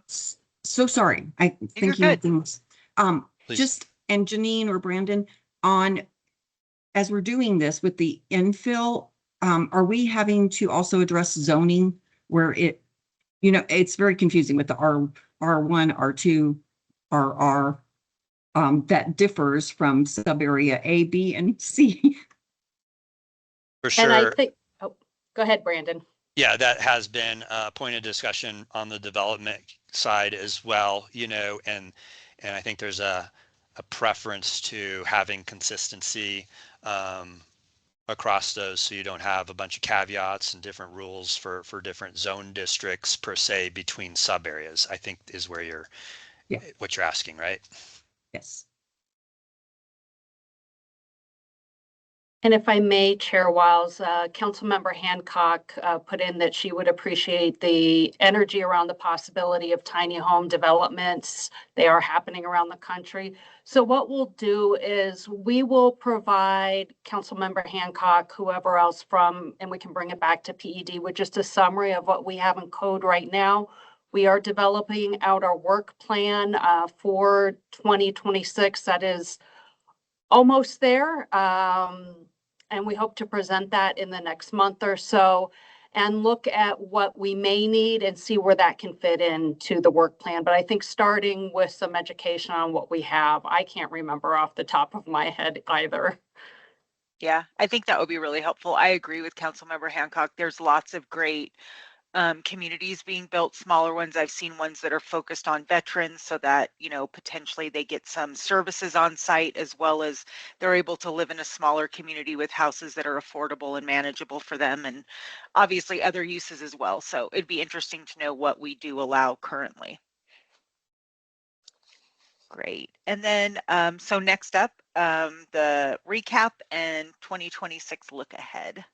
So sorry. I you're thinking of good. things. Please. Just, and Janine or Brandon, as we're doing this with the infill, are we having to also address zoning where it's very confusing with the R1, R2, RR, that differs from sub area A, B, and C. For sure. And I think, oh, go ahead, Brandon. Yeah, that has been a point of discussion on the development side as well, and I think there's a preference to having consistency across those, so you don't have a bunch of caveats and different rules for different zone districts per se between sub areas, I think is where what you're asking, right? Yes. And if I may, Chair Wiles, Councilmember Hancock put in that she would appreciate the energy around the possibility of tiny home developments. They are happening around the country. So what we'll do is we will provide Councilmember Hancock, whoever else and we can bring it back to PED with just a summary of what we have in code right now. We are developing out our work plan for 2026. That is almost there. And we hope to present that in the next month or so and look at what we may need and see where that can fit into the work plan. But I think starting with some education on what we have, I can't remember off the top of my head either. Yeah, I think that would be really helpful. I agree with Councilmember Hancock. There's lots of great communities being built, smaller ones. I've seen ones that are focused on veterans so that, potentially they get some services on site, as well as they're able to live in a smaller community with houses that are affordable and manageable for them, and obviously other uses as well. So it'd be interesting to know what we do allow currently. Great. And then, so next up, the recap and 2026 look ahead.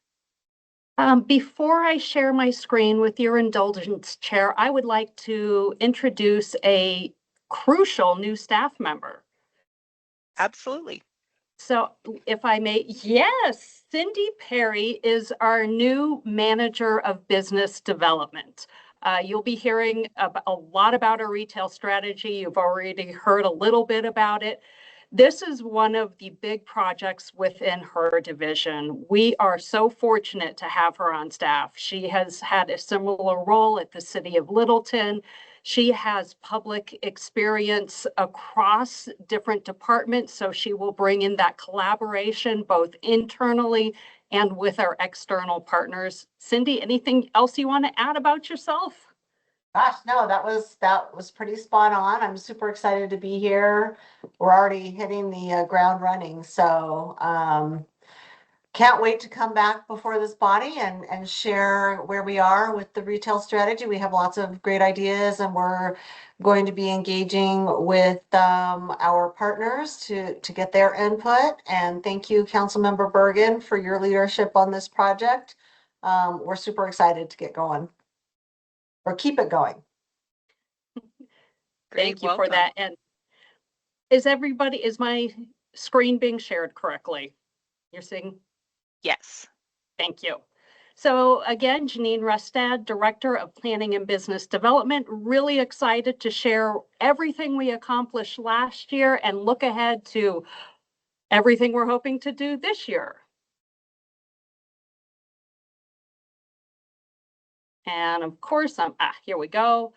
Before I share my screen, with your indulgence, Chair, I would like to introduce a crucial new staff member. Absolutely. So if I may, yes, Cindy Perry is our new manager of business development. You'll be hearing a lot about our retail strategy. You've already heard a little bit about it. This is one of the big projects within her division. We are so fortunate to have her on staff. She has had a similar role at the City of Littleton. She has public experience across different departments, so she will bring in that collaboration both internally and with our external partners. Cindy, anything else you want to add about yourself? Gosh, no, that was pretty spot on. I'm super excited to be here. We're already hitting the ground running, so can't wait to come back before this body and share where we are with the retail strategy. We have lots of great ideas, and we're going to be engaging with our partners to get their input. And thank you, Councilmember Bergan, for your leadership on this project. We're super excited to get going. Or keep it going. Thank you for that. And is my screen being shared correctly? You're seeing? Yes. Thank you. So again, Janine Rustad, Director of Planning and Business Development, really excited to share everything we accomplished last year and look ahead to everything we're hoping to do this year. And of course, here we go.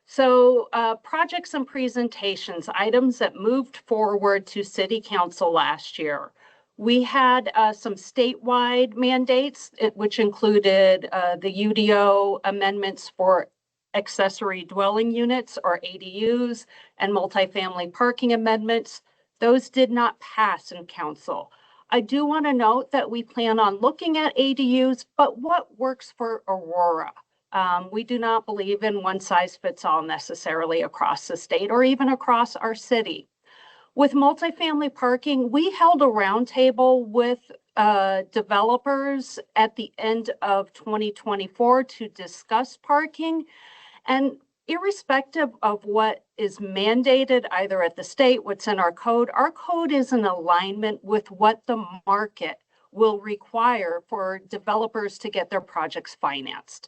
So projects and presentations, items that moved forward to City Council last year. We had some statewide mandates, which included the UDO amendments for accessory dwelling units, or ADUs, and multifamily parking amendments. Those did not pass in council. I do want to note that we plan on looking at ADUs, but what works for Aurora? We do not believe in one size fits all necessarily across the state or even across our city. With multifamily parking, we held a roundtable with developers at the end of 2024 to discuss parking. And irrespective of what is mandated either at the state, what's in our code is in alignment with what the market will require for developers to get their projects financed.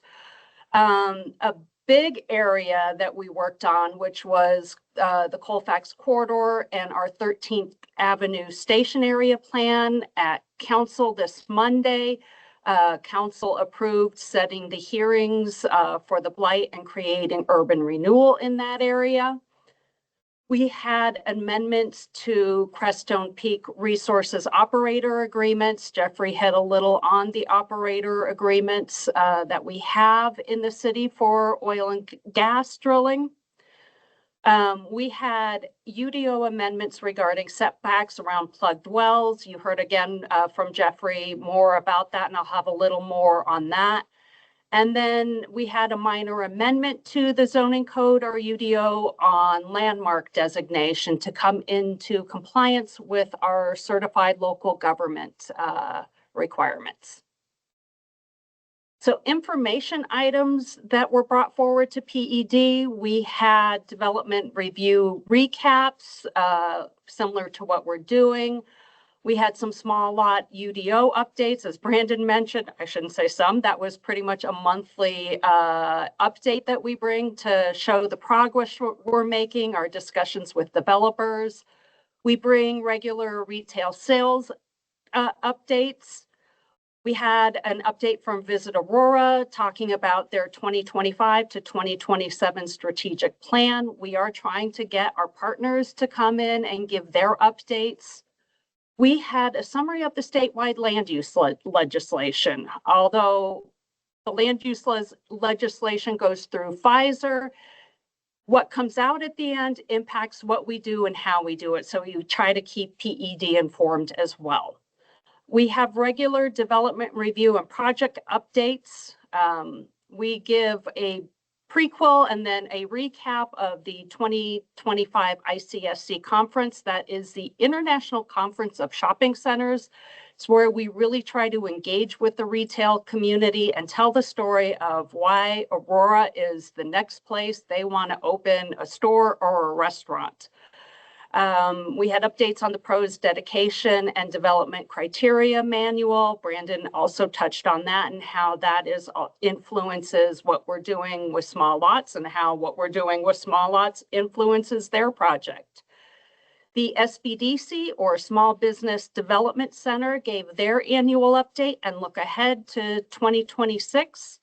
A big area that we worked on, which was the Colfax corridor and our 13th Avenue station area plan at council this Monday. Council approved setting the hearings for the blight and creating urban renewal in that area. We had amendments to Crestone Peak Resources operator agreements. Jeffrey hit a little on the operator agreements that we have in the city for oil and gas drilling. We had UDO amendments regarding setbacks around plugged wells. You heard again from Jeffrey more about that, and I'll have a little more on that. And then we had a minor amendment to the zoning code or UDO on landmark designation to come into compliance with our certified local government requirements. So information items that were brought forward to PED, we had development review recaps, similar to what we're doing. We had some small lot UDO updates, as Brandon mentioned. I shouldn't say some, that was pretty much a monthly update that we bring to show the progress we're making, our discussions with developers. We bring regular retail sales updates. We had an update from Visit Aurora talking about their 2025 to 2027 strategic plan. We are trying to get our partners to come in and give their updates. We had a summary of the statewide land use legislation. Although the land use legislation goes through Pfizer, what comes out at the end impacts what we do and how we do it. So you try to keep PED informed as well. We have regular development review and project updates. We give a prequel and then a recap of the 2025 ICSC conference. That is the International Conference of Shopping Centers. It's where we really try to engage with the retail community and tell the story of why Aurora is the next place they want to open a store or a restaurant. We had updates on the PRO's dedication and development criteria manual. Brandon also touched on that and how that influences what we're doing with small lots and how what we're doing with small lots influences their project. The SBDC, or Small Business Development Center, gave their annual update and look ahead to 2026.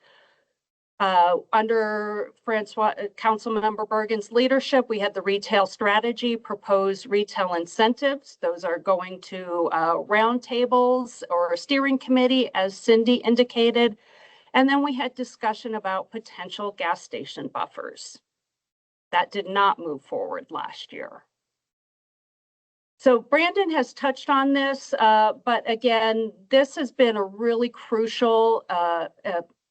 Under Françoise, Councilmember Bergan's leadership, we had the retail strategy, proposed retail incentives. Those are going to roundtables or a steering committee, as Cindy indicated. And then we had discussion about potential gas station buffers. That did not move forward last year. So Brandon has touched on this, but again, this has been a really crucial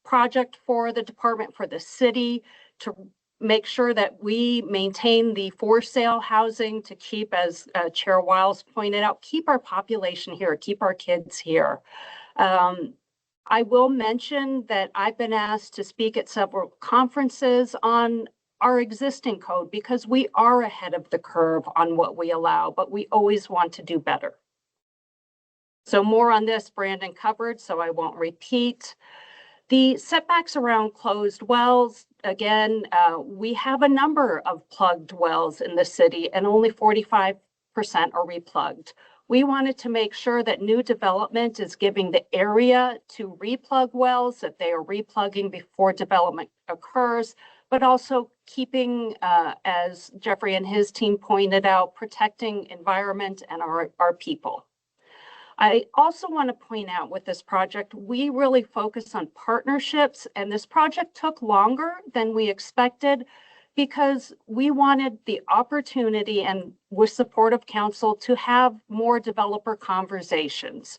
project for the department, for the city, to make sure that we maintain the for sale housing to keep, as Chair Wiles pointed out, keep our population here, keep our kids here. I will mention that I've been asked to speak at several conferences on our existing code because we are ahead of the curve on what we allow, but we always want to do better. So more on this Brandon covered, so I won't repeat. The setbacks around closed wells, again, we have a number of plugged wells in the city and only 45% are replugged. We wanted to make sure that new development is giving the area to replug wells, that they are replugging before development occurs, but also keeping, as Jeffrey and his team pointed out, protecting environment and our people. I also want to point out with this project, we really focus on partnerships, and this project took longer than we expected because we wanted the opportunity and with support of council to have more developer conversations.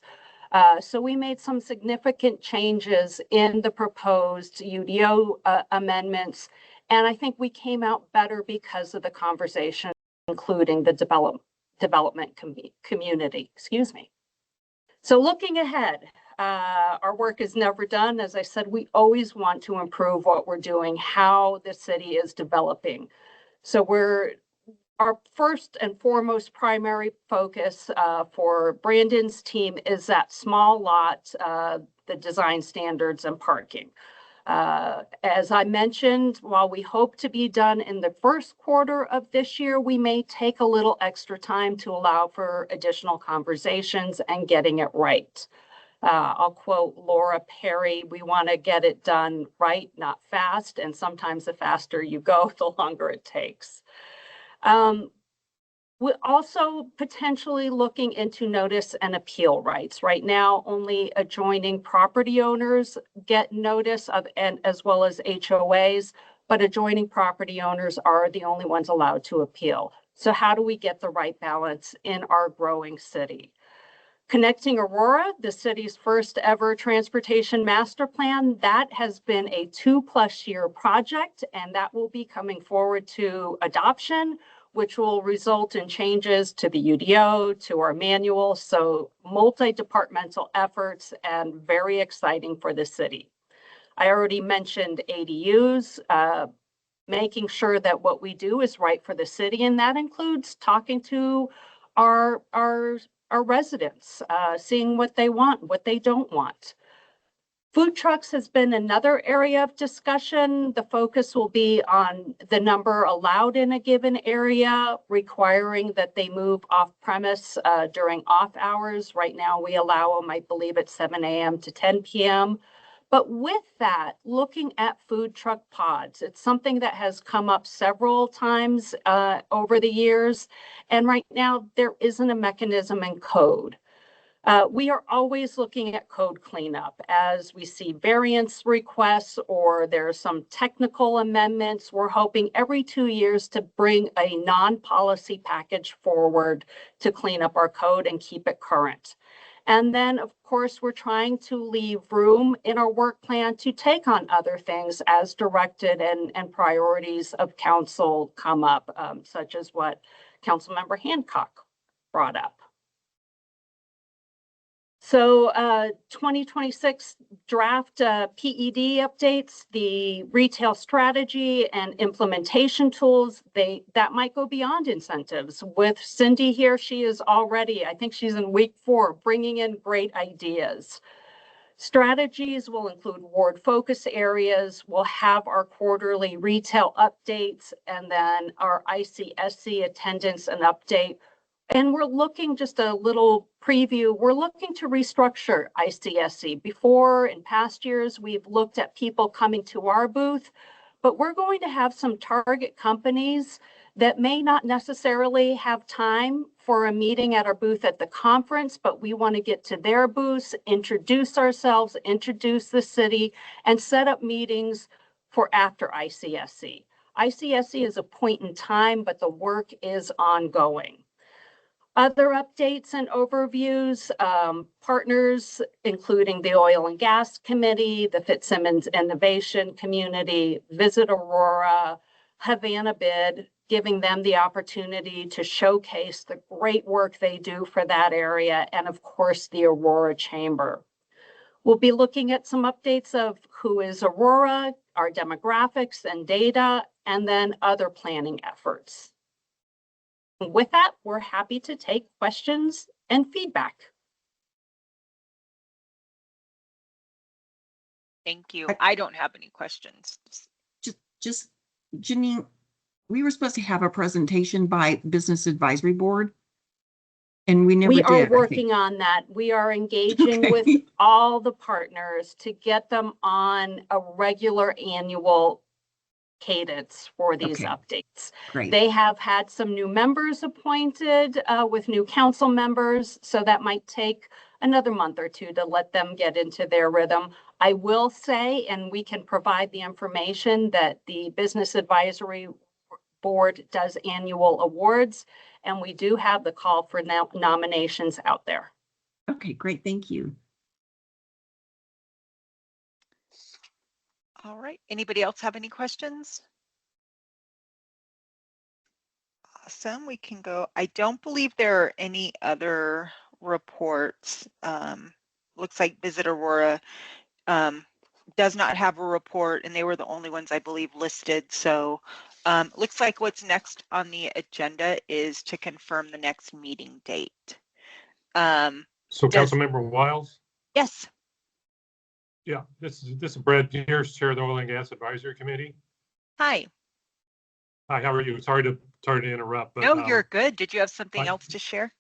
So we made some significant changes in the proposed UDO amendments, and I think we came out better because of the conversation, including the development community. Excuse me. So looking ahead, our work is never done. As I said, we always want to improve what we're doing, how the city is developing. So our first and foremost primary focus for Brandon's team is that small lot, the design standards and parking. As I mentioned, while we hope to be done in the first quarter of this year, we may take a little extra time to allow for additional conversations and getting it right. I'll quote Laura Perry, we want to get it done right, not fast. And sometimes the faster you go, the longer it takes. We're also potentially looking into notice and appeal rights. Right now, only adjoining property owners get notice of, and as well as HOAs, but adjoining property owners are the only ones allowed to appeal. So how do we get the right balance in our growing city? Connecting Aurora, the city's first ever transportation master plan, that has been a 2+ year project, and that will be coming forward to adoption, which will result in changes to the UDO, to our manual. So multi-departmental efforts and very exciting for the city. I already mentioned ADUs, making sure that what we do is right for the city. And that includes talking to our residents, seeing what they want, what they don't want. Food trucks has been another area of discussion. The focus will be on the number allowed in a given area, requiring that they move off premise during off hours. Right now we allow them, I believe, at 7 a.m. to 10 p.m. But with that, looking at food truck pods, it's something that has come up several times over the years. And right now there isn't a mechanism in code. We are always looking at code cleanup as we see variance requests or there are some technical amendments. We're hoping every 2 years to bring a non-policy package forward to clean up our code and keep it current. And then, of course, we're trying to leave room in our work plan to take on other things as directed and priorities of council come up, such as what Councilmember Hancock brought up. So 2026 draft PED updates, the retail strategy and implementation tools, that might go beyond incentives. With Cindy here, she is already, I think she's in week 4, bringing in great ideas. Strategies will include ward focus areas. We'll have our quarterly retail updates and then our ICSC attendance and update. And we're looking, just a little preview, we're looking to restructure ICSC. Before, in past years, we've looked at people coming to our booth, but we're going to have some target companies that may not necessarily have time for a meeting at our booth at the conference, but we want to get to their booths, introduce ourselves, introduce the city, and set up meetings for after ICSC. ICSC is a point in time, but the work is ongoing. Other updates and overviews, partners, including the Oil and Gas Committee, the Fitzsimmons Innovation Community, Visit Aurora, Havana Bid, giving them the opportunity to showcase the great work they do for that area, and of course, the Aurora Chamber. We'll be looking at some updates of who is Aurora, our demographics and data, and then other planning efforts. With that, we're happy to take questions and feedback. Thank you. I don't have any questions. Just Janine, we were supposed to have a presentation by Business Advisory Board, and we never did. We are working on that. We are engaging with all the partners to get them on a regular annual cadence for these updates. Great. They have had some new members appointed with new council members, so that might take another month or two to let them get into their rhythm. I will say, and we can provide the information, that the Business Advisory Board does annual awards, and we do have the call for nominations out there. Okay, great. Thank you. All right. Anybody else have any questions? Awesome. We can go. I don't believe there are any other reports. Looks like Visit Aurora does not have a report, and they were the only ones I believe listed. So looks like what's next on the agenda is to confirm the next meeting date. So Councilmember Wiles? Yes. Yeah, this is Brad Pierce, Chair of the Oil and Gas Advisory Committee. Hi. Hi, how are you? Sorry to interrupt, but No, you're good. Did you have something I- else to share?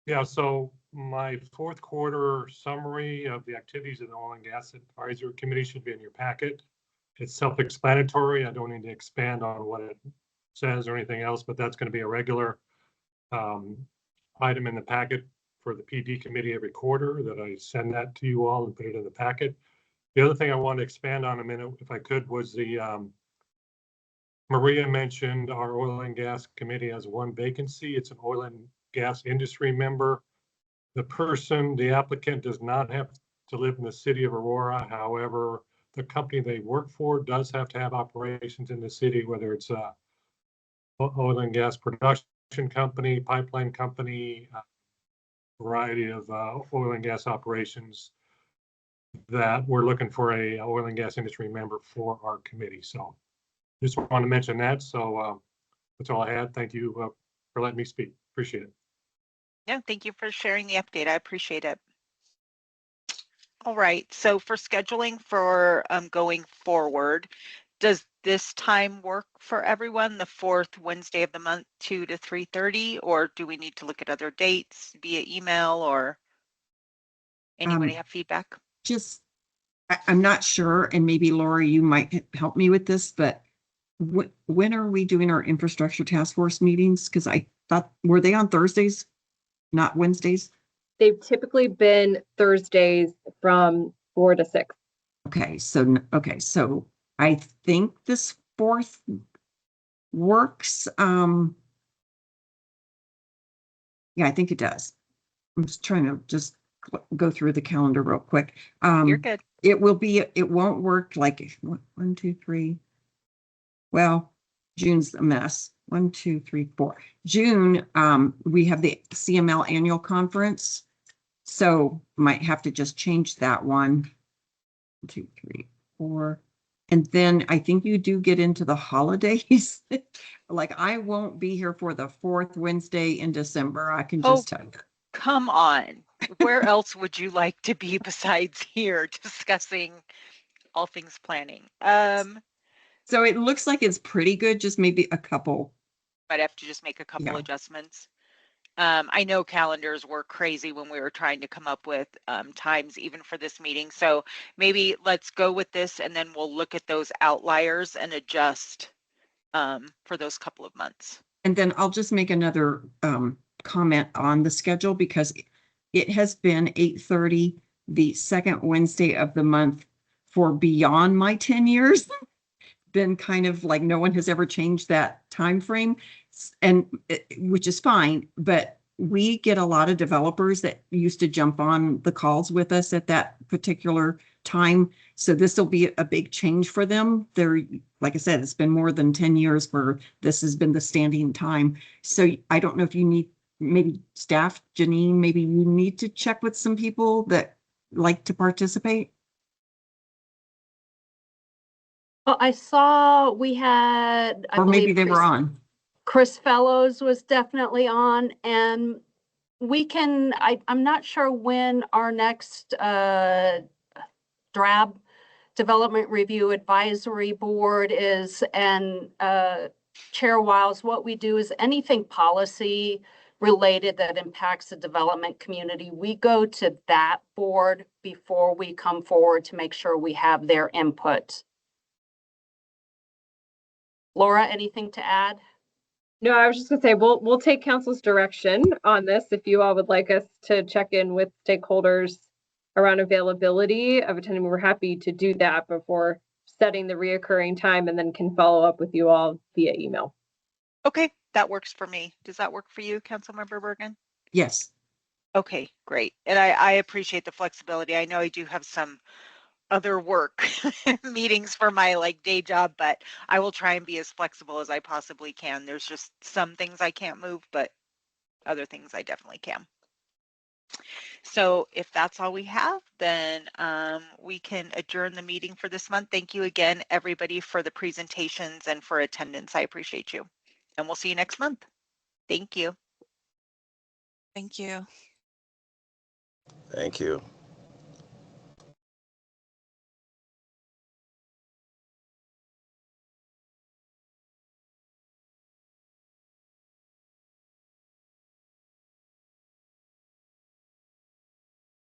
yeah, so my fourth quarter summary of the activities of the Oil and Gas Advisory Committee should be in your packet. It's self-explanatory. I don't need to expand on what it says or anything else, but that's going to be a regular item in the packet for the PD committee every quarter, that I send that to you all and put it in the packet. The other thing I want to expand on a minute, if I could, was the Maria mentioned our oil and gas committee has one vacancy. It's an oil and gas industry member. The applicant does not have to live in the city of Aurora. However, the company they work for does have to have operations in the city, whether it's a oil and gas production company, pipeline company, variety of oil and gas operations, that we're looking for a oil and gas industry member for our committee. So just want to mention that. So that's all I had. Thank you for letting me speak. Appreciate it. No, thank you for sharing the update. I appreciate it. All right. So for scheduling for going forward, does this time work for everyone? The fourth Wednesday of the month, 2 to 3:30, or do we need to look at other dates via email, or anybody have feedback? Just, I'm not sure, and maybe Laura, you might help me with this, but when are we doing our infrastructure task force meetings? Because I thought, were they on Thursdays, not Wednesdays? They've typically been Thursdays from 4 to 6. Okay, so I think this fourth works. Yeah, I think it does. I'm just trying to go through the calendar real quick. You're good. It won't work like 1, 2, 3. Well, June's a mess. 1, 2, 3, 4. June, we have the CML annual conference. So might have to just change that one. 1, 2, 3, 4. And then I think you do get into the holidays. Like I won't be here for the fourth Wednesday in December. I can just tell you. Come on. Where else would you like to be besides here discussing all things planning? So it looks like it's pretty good, just maybe a couple. Might have to just make a couple Yeah. adjustments. I know calendars were crazy when we were trying to come up with times even for this meeting. So maybe let's go with this and then we'll look at those outliers and adjust for those couple of months. And then I'll just make another comment on the schedule, because it has been 8:30 the second Wednesday of the month for beyond my 10 years. Been kind of like no one has ever changed that time frame, and which is fine, but we get a lot of developers that used to jump on the calls with us at that particular time. So this will be a big change for them. They're, like I said, it's been more than 10 years where this has been the standing time. So I don't know if you need, maybe staff, Janine, maybe you need to check with some people that like to participate. Well, I saw we had, I Or maybe believe they were on. Chris Fellows was definitely on, and we can, I'm not sure when our next DRAB Development Review Advisory Board is, and Chair Wiles, what we do is anything policy related that impacts the development community, we go to that board before we come forward to make sure we have their input. Laura, anything to add? No, I was just gonna say, we'll take council's direction on this if you all would like us to check in with stakeholders around availability of attending, we're happy to do that before setting the reoccurring time, and then can follow up with you all via email. Okay, that works for me. Does that work for you, Councilmember Bergan? Yes. Okay, great. And I appreciate the flexibility. I know I do have some other work meetings for my like day job, but I will try and be as flexible as I possibly can. There's just some things I can't move, but other things I definitely can. So if that's all we have, then we can adjourn the meeting for this month. Thank you again, everybody, for the presentations and for attendance. I appreciate you. And we'll see you next month. Thank you. Thank you. Thank you.